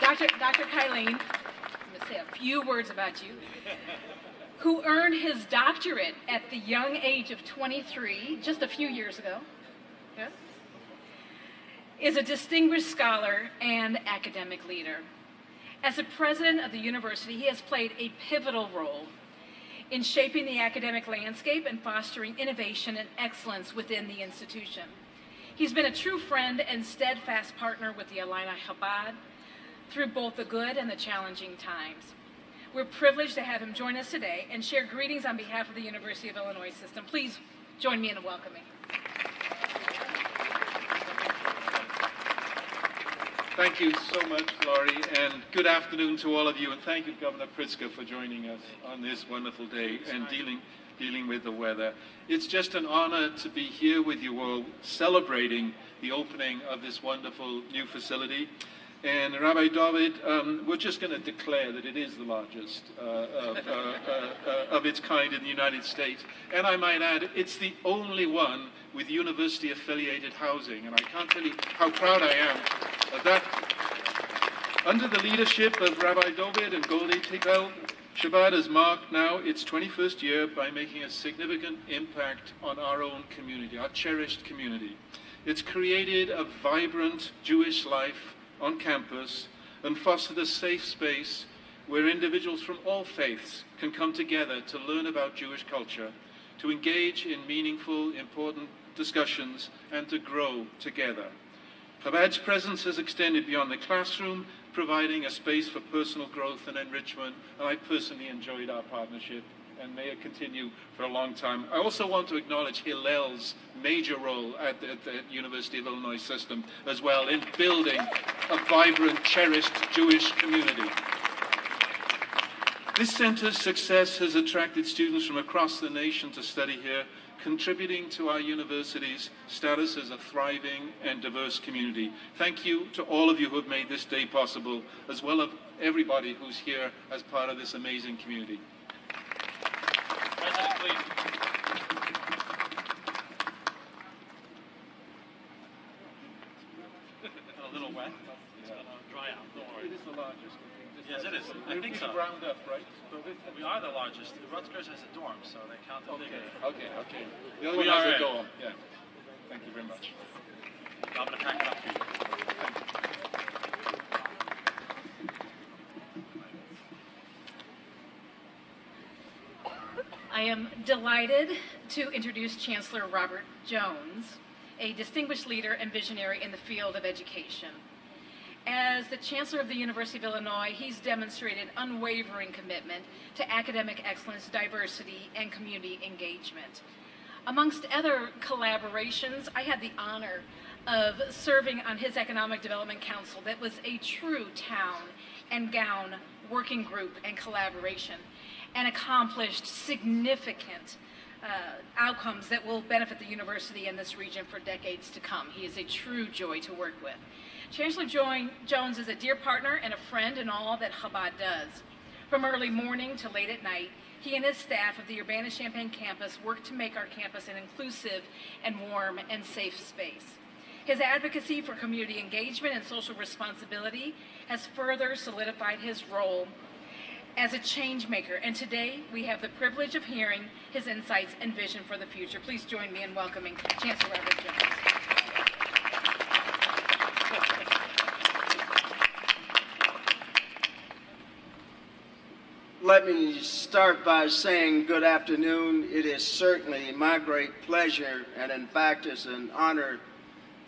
Dr. Kylane, I'm going to say a few words about you, who earned his doctorate at the young age of 23, just a few years ago. Yeah. Is a distinguished scholar and academic leader. As the president of the university, he has played a pivotal role in shaping the academic landscape and fostering innovation and excellence within the institution. He's been a true friend and steadfast partner with the Illini Chabad through both the good and the challenging times. We're privileged to have him join us today and share greetings on behalf of the University of Illinois system. Please join me in welcoming. Thank you so much, Laurie, and good afternoon to all of you, and thank you, Governor Pritzker, for joining us on this wonderful day and dealing with the weather. It's just an honor to be here with you all, celebrating the opening of this wonderful new facility. And Rabbi David, we're just going to declare that it is the largest of its kind in the United States. And I might add, it's the only one with university-affiliated housing. And I can't tell you how proud I am of that. Under the leadership of Rabbi David and Goldie Tickell, Chabad has marked now its 21st year by making a significant impact on our own community, our cherished community. It's created a vibrant Jewish life on campus and fostered a safe space where individuals from all faiths can come together to learn about Jewish culture, to engage in meaningful, important discussions, and to grow together. Chabad's presence has extended beyond the classroom, providing a space for personal growth and enrichment, and I personally enjoyed our partnership, and may it continue for a long time. I also want to acknowledge Hillel's major role at the University of Illinois system as well in building a vibrant, cherished Jewish community. This center's success has attracted students from across the nation to study here, contributing to our university's status as a thriving and diverse community. Thank you to all of you who have made this day possible, as well as everybody who's here as part of this amazing community. President, please. A little wet, but it's going to dry out. Don't worry. It is the largest. Yes, it is. I think so. Round up, right? So We are the largest. Rutgers has a dorm, so they count the bigger. Okay. The other one has a dorm. Yeah. Thank you very much. I'm going to pack it up for you. I am delighted to introduce Chancellor Robert Jones, a distinguished leader and visionary in the field of education. As the Chancellor of the University of Illinois, he's demonstrated unwavering commitment to academic excellence, diversity, and community engagement. Amongst other collaborations, I had the honor of serving on his Economic Development Council that was a true town and gown working group and collaboration, and accomplished significant outcomes that will benefit the university and this region for decades to come. He is a true joy to work with. Chancellor Jones is a dear partner and a friend in all that Chabad does. From early morning to late at night, he and his staff of the Urbana-Champaign campus work to make our campus an inclusive and warm and safe space. His advocacy for community engagement and social responsibility has further solidified his role as a change maker, and today we have the privilege of hearing his insights and vision for the future. Please join me in welcoming Chancellor Robert Jones. Let me start by saying good afternoon. It is certainly my great pleasure, and in fact it's an honor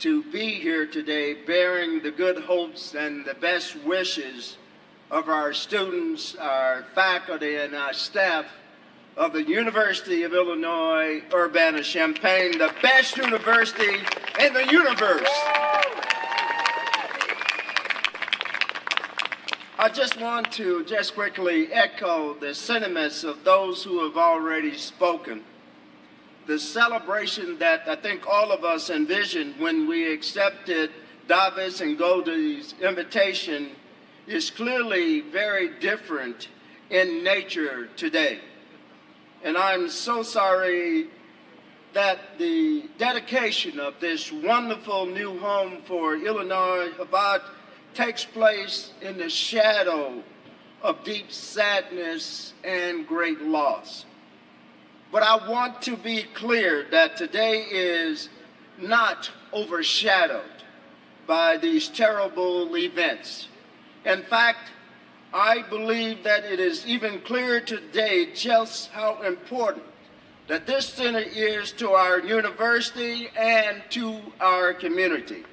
to be here today bearing the good hopes and the best wishes of our students, our faculty, and our staff of the University of Illinois Urbana-Champaign, the best university in the universe. I just want to quickly echo the sentiments of those who have already spoken. The celebration that I think all of us envisioned when we accepted David's and Goldie's invitation is clearly very different in nature today. And I'm so sorry that the dedication of this wonderful new home for Illinois Chabad takes place in the shadow of deep sadness and great loss. But I want to be clear that today is not overshadowed by these terrible events. In fact, I believe that it is even clearer today just how important that this center is to our university and to our community.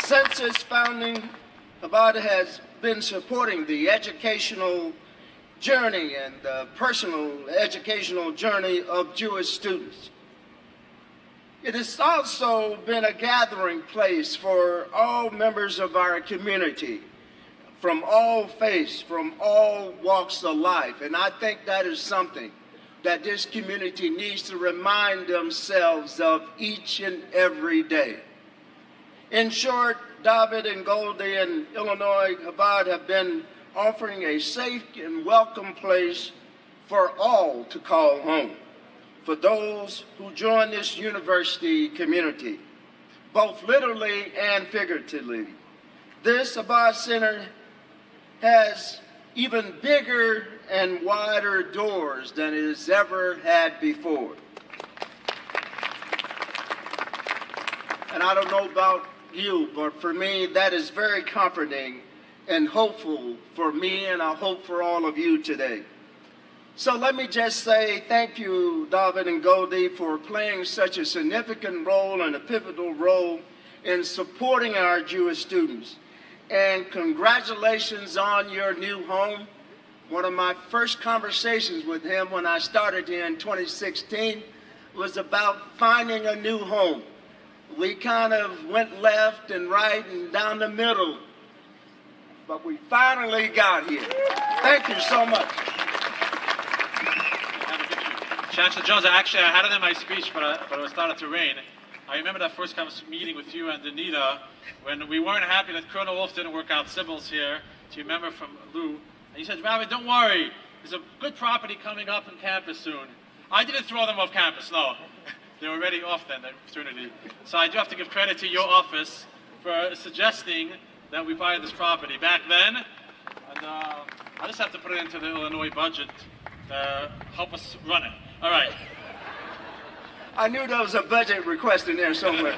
Since its founding, Chabad has been supporting the educational journey and the personal educational journey of Jewish students. It has also been a gathering place for all members of our community, from all faiths, from all walks of life. And I think that is something that this community needs to remind themselves of each and every day. In short, David and Goldie and Illinois Chabad have been offering a safe and welcome place for all to call home, for those who join this university community, both literally and figuratively. This Chabad Center has even bigger and wider doors than it has ever had before. And I don't know about you, but for me, that is very comforting and hopeful for me, and I hope for all of you today. So let me just say thank you, David and Goldie, for playing such a significant role and a pivotal role in supporting our Jewish students. And congratulations on your new home. One of my first conversations with him when I started here in 2016 was about finding a new home. We kind of went left and right and down the middle, but we finally got here. Thank you so much. Chancellor Jones, actually, I had it in my speech, but it was started to rain. I remember that first meeting with you and Anita when we weren't happy that Colonel Wolf didn't work out Sybil's here. Do you remember from Lou? And he said, Rabbi, don't worry. There's a good property coming up on campus soon. I didn't throw them off campus, no. They were already off then, the fraternity. So I do have to give credit to your office for suggesting that we buy this property back then. And I just have to put it into the Illinois budget to help us run it. All right. I knew there was a budget request in there somewhere.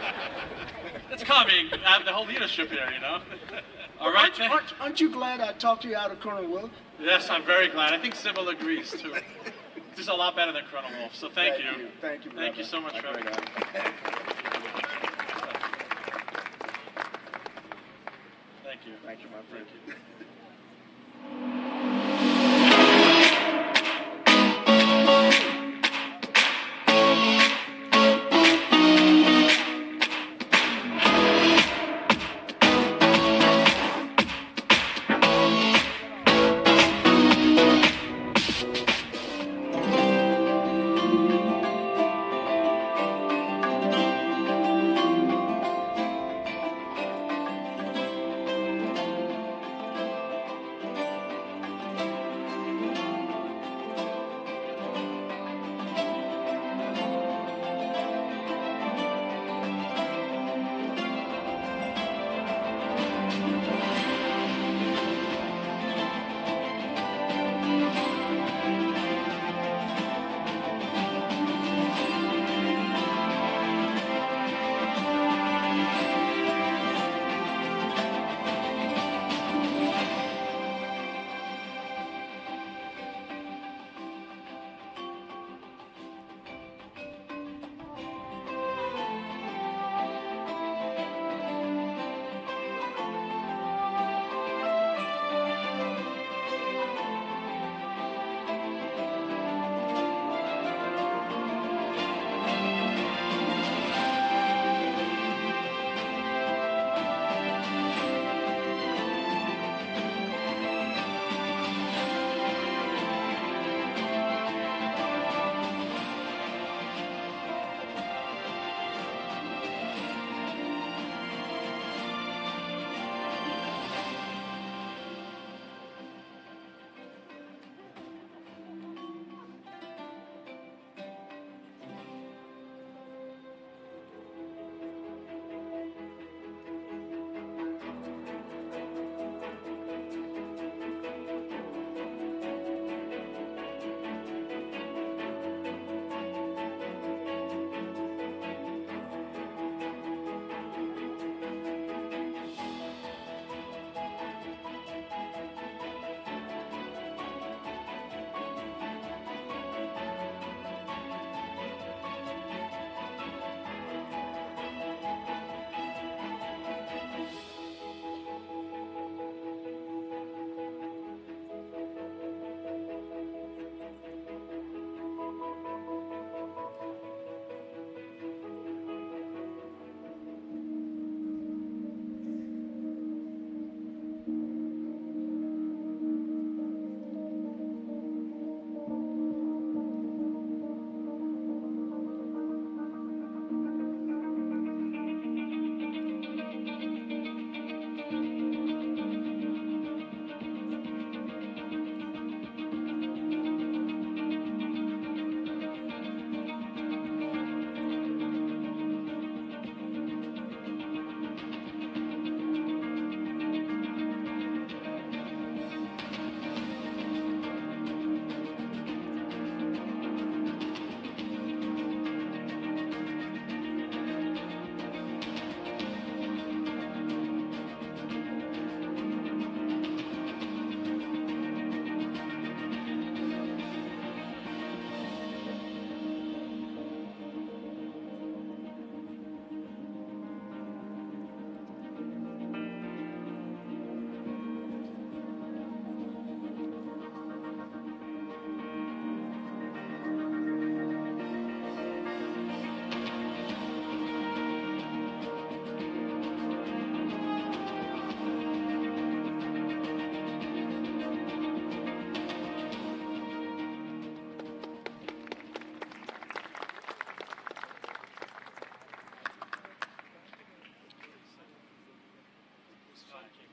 It's coming. I have the whole leadership here, you know. All right. Aren't you glad I talked you out of Colonel Wolf? Yes, I'm very glad. I think Sybil agrees, too. This is a lot better than Colonel Wolf, so thank you. Thank you, Thank you so much, Rabbi. Thank you. Thank you, my friend. Thank you.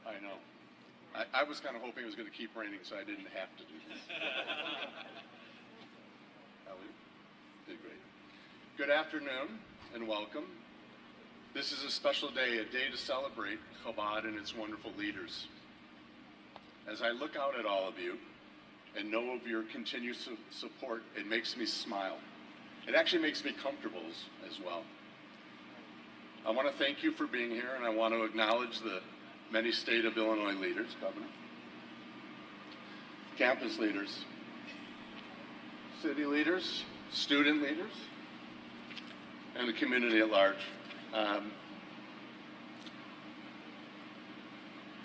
I know. I was kind of hoping it was going to keep raining so I didn't have to do this. Ellie did great. Good afternoon and welcome. This is a special day, a day to celebrate Chabad and its wonderful leaders. As I look out at all of you and know of your continued support, it makes me smile. It actually makes me comfortable as well. I want to thank you for being here, and I want to acknowledge the many state of Illinois leaders, Governor, campus leaders, city leaders, student leaders, and the community at large.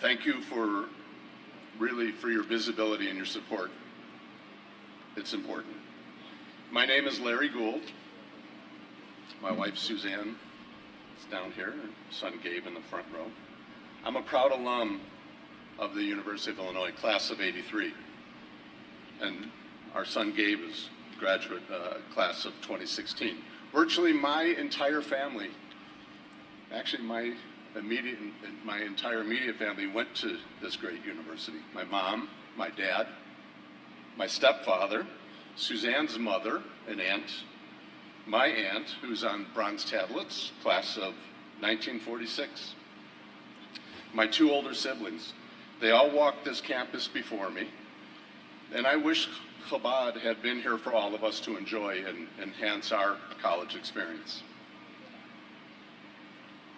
Thank you for your visibility and your support. It's important. My name is Larry Gould. My wife Suzanne is down here, her son Gabe in the front row. I'm a proud alum of the University of Illinois, class of '83. And our son Gabe is graduate class of 2016. Virtually my entire family, actually my entire immediate family went to this great university. My mom, my dad, my stepfather, Suzanne's mother, an aunt, my aunt, who's on bronze tablets, class of 1946. My two older siblings. They all walked this campus before me, and I wish Chabad had been here for all of us to enjoy and enhance our college experience.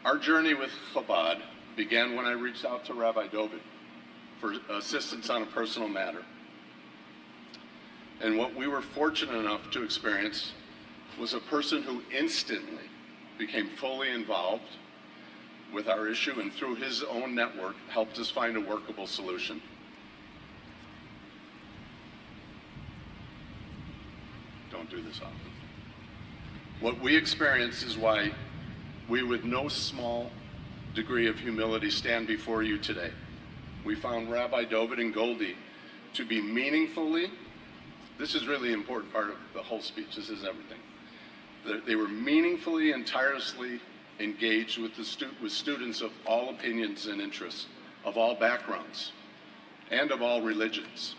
Our journey with Chabad began when I reached out to Rabbi Dovid for assistance on a personal matter. And what we were fortunate enough to experience was a person who instantly became fully involved with our issue, and through his own network helped us find a workable solution. Don't do this often. What we experience is why we, with no small degree of humility, stand before you today. We found Rabbi Dovid and Goldie to be meaningfully, this is really the important part of the whole speech, this is everything. They were meaningfully and tirelessly engaged with students of all opinions and interests, of all backgrounds, and of all religions.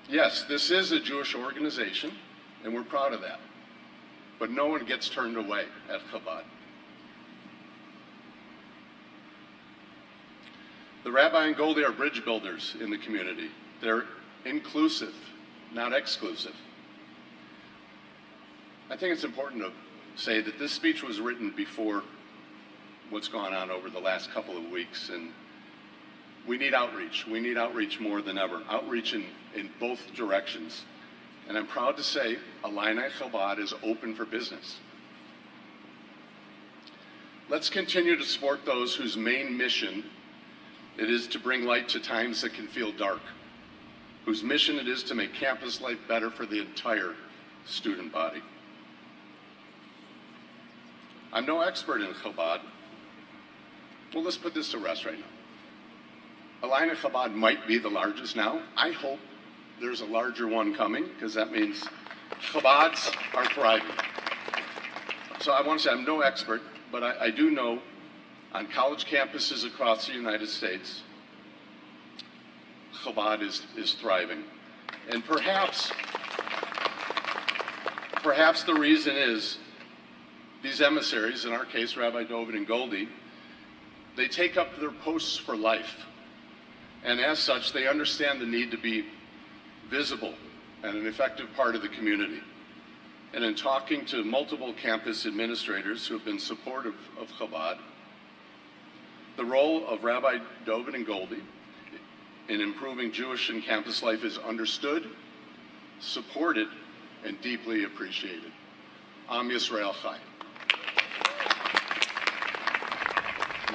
Yes, this is a Jewish organization, and we're proud of that. But no one gets turned away at Chabad. The Rabbi and Goldie are bridge builders in the community. They're inclusive, not exclusive. I think it's important to say that this speech was written before what's gone on over the last couple of weeks, and we need outreach. We need outreach more than ever. Outreach in both directions. And I'm proud to say Illini Chabad is open for business. Let's continue to support those whose main mission it is to bring light to times that can feel dark, whose mission it is to make campus life better for the entire student body. I'm no expert in Chabad. Well, let's put this to rest right now. Illini Chabad might be the largest now. I hope there's a larger one coming, because that means Chabads are thriving. So I want to say I'm no expert, but I do know on college campuses across the United States, Chabad is thriving. And perhaps the reason is these emissaries, in our case, Rabbi Dovid and Goldie, they take up their posts for life. And as such, they understand the need to be visible and an effective part of the community. And in talking to multiple campus administrators who have been supportive of Chabad, the role of Rabbi Dovid and Goldie in improving Jewish and campus life is understood, supported, and deeply appreciated. Am Yisrael Chai.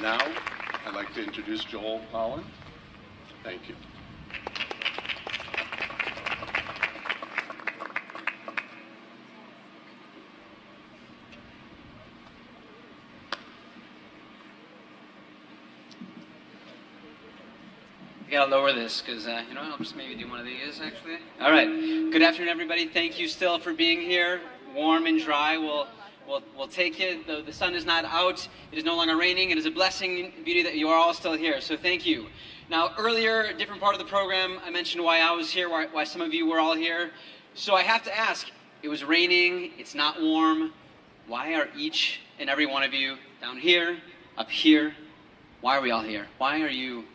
Now, I'd like to introduce Joel Holland. Thank you. I gotta lower this because, you know, I'll just maybe do one of these actually. All right. Good afternoon, everybody. Thank you still for being here. Warm and dry. We'll we'll take it. The sun is not out. It is no longer raining. It is a blessing and beauty that you are all still here. So thank you. Now, earlier, a different part of the program, I mentioned why I was here, why some of you were all here. So I have to ask, it was raining, it's not warm. Why are each and every one of you down here, up here? Why are we all here? Why are you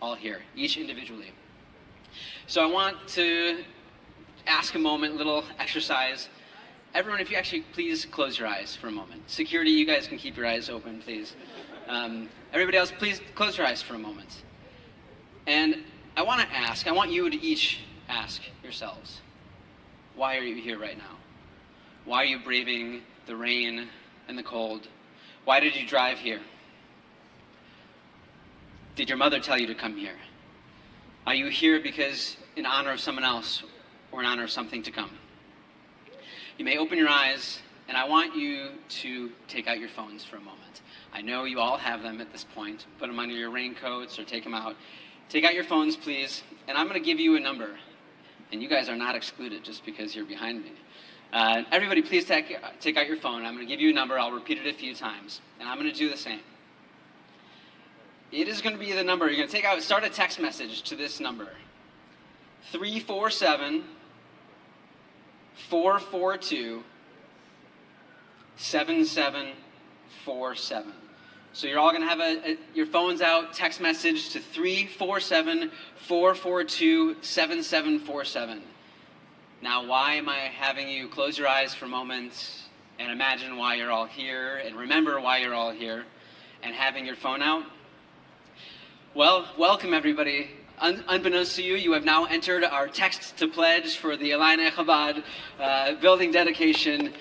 all here, each individually? So I want to ask a moment, a little exercise. Everyone, if you actually please close your eyes for a moment. Security, you guys can keep your eyes open, please. Everybody else, please close your eyes for a moment. And I want you to each ask yourselves, why are you here right now? Why are you braving the rain and the cold? Why did you drive here? Did your mother tell you to come here? Are you here because in honor of someone else or in honor of something to come? You may open your eyes, and I want you to take out your phones for a moment. I know you all have them at this point. Put them under your raincoats or take them out. Take out your phones, please, and I'm going to give you a number. And you guys are not excluded just because you're behind me. Everybody, please take out your phone. I'm going to give you a number. I'll repeat it a few times, and I'm going to do the same. It is going to be the number. You're going to start a text message to this number. 347 442 7747. So you're all going to have your phones out, text message to 347 442 7747. Now, why am I having you close your eyes for a moment and imagine why you're all here and remember why you're all here and having your phone out? Well, welcome everybody. Unbeknownst to you, you have now entered our text to pledge for the Illini Chabad building dedication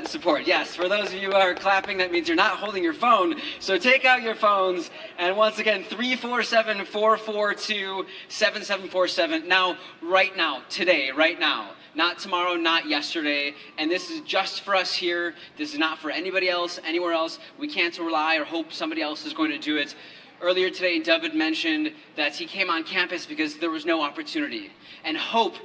support. Yes, for those of you who are clapping, that means you're not holding your phone. So take out your phones, and once again, 347-442-7747. Now, right now, today, right now. Not tomorrow, not yesterday, and this is just for us here. This is not for anybody else, anywhere else. We can't rely or hope somebody else is going to do it. Earlier today, David mentioned that he came on campus because there was no opportunity. And hope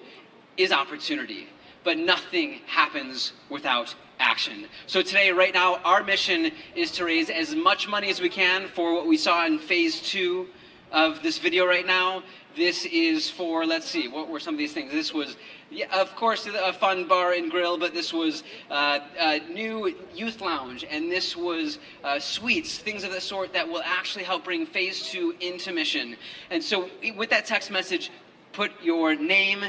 is opportunity, but nothing happens without action. So today, right now, our mission is to raise as much money as we can for what we saw in phase 2 of this video right now. This is for, let's see, what were some of these things? This was, yeah, of course, a fun bar and grill, but this was a new youth lounge, and this was suites, things of the sort that will actually help bring phase 2 into mission. And so with that text message, put your name.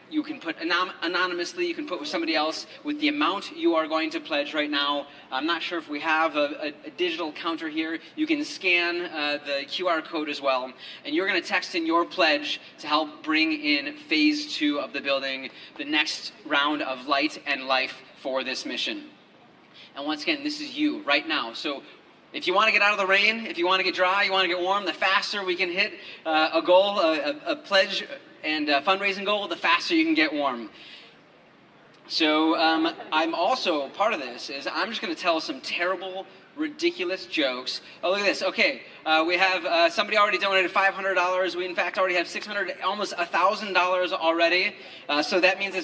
You can put anonymously, you can put with somebody else with the amount you are going to pledge right now. I'm not sure if we have a digital counter here. You can scan the QR code as well. And you're going to text in your pledge to help bring in phase 2 of the building, the next round of light and life for this mission. And once again, this is you right now. So if you want to get out of the rain, if you want to get dry, you want to get warm, the faster we can hit a goal, a pledge, and a fundraising goal, the faster you can get warm. So I'm also, part of this is I'm just going to tell some terrible, ridiculous jokes. Oh, look at this. Okay, we have somebody already donated $500. We, in fact, already have $600, almost $1,000 already. So that means it's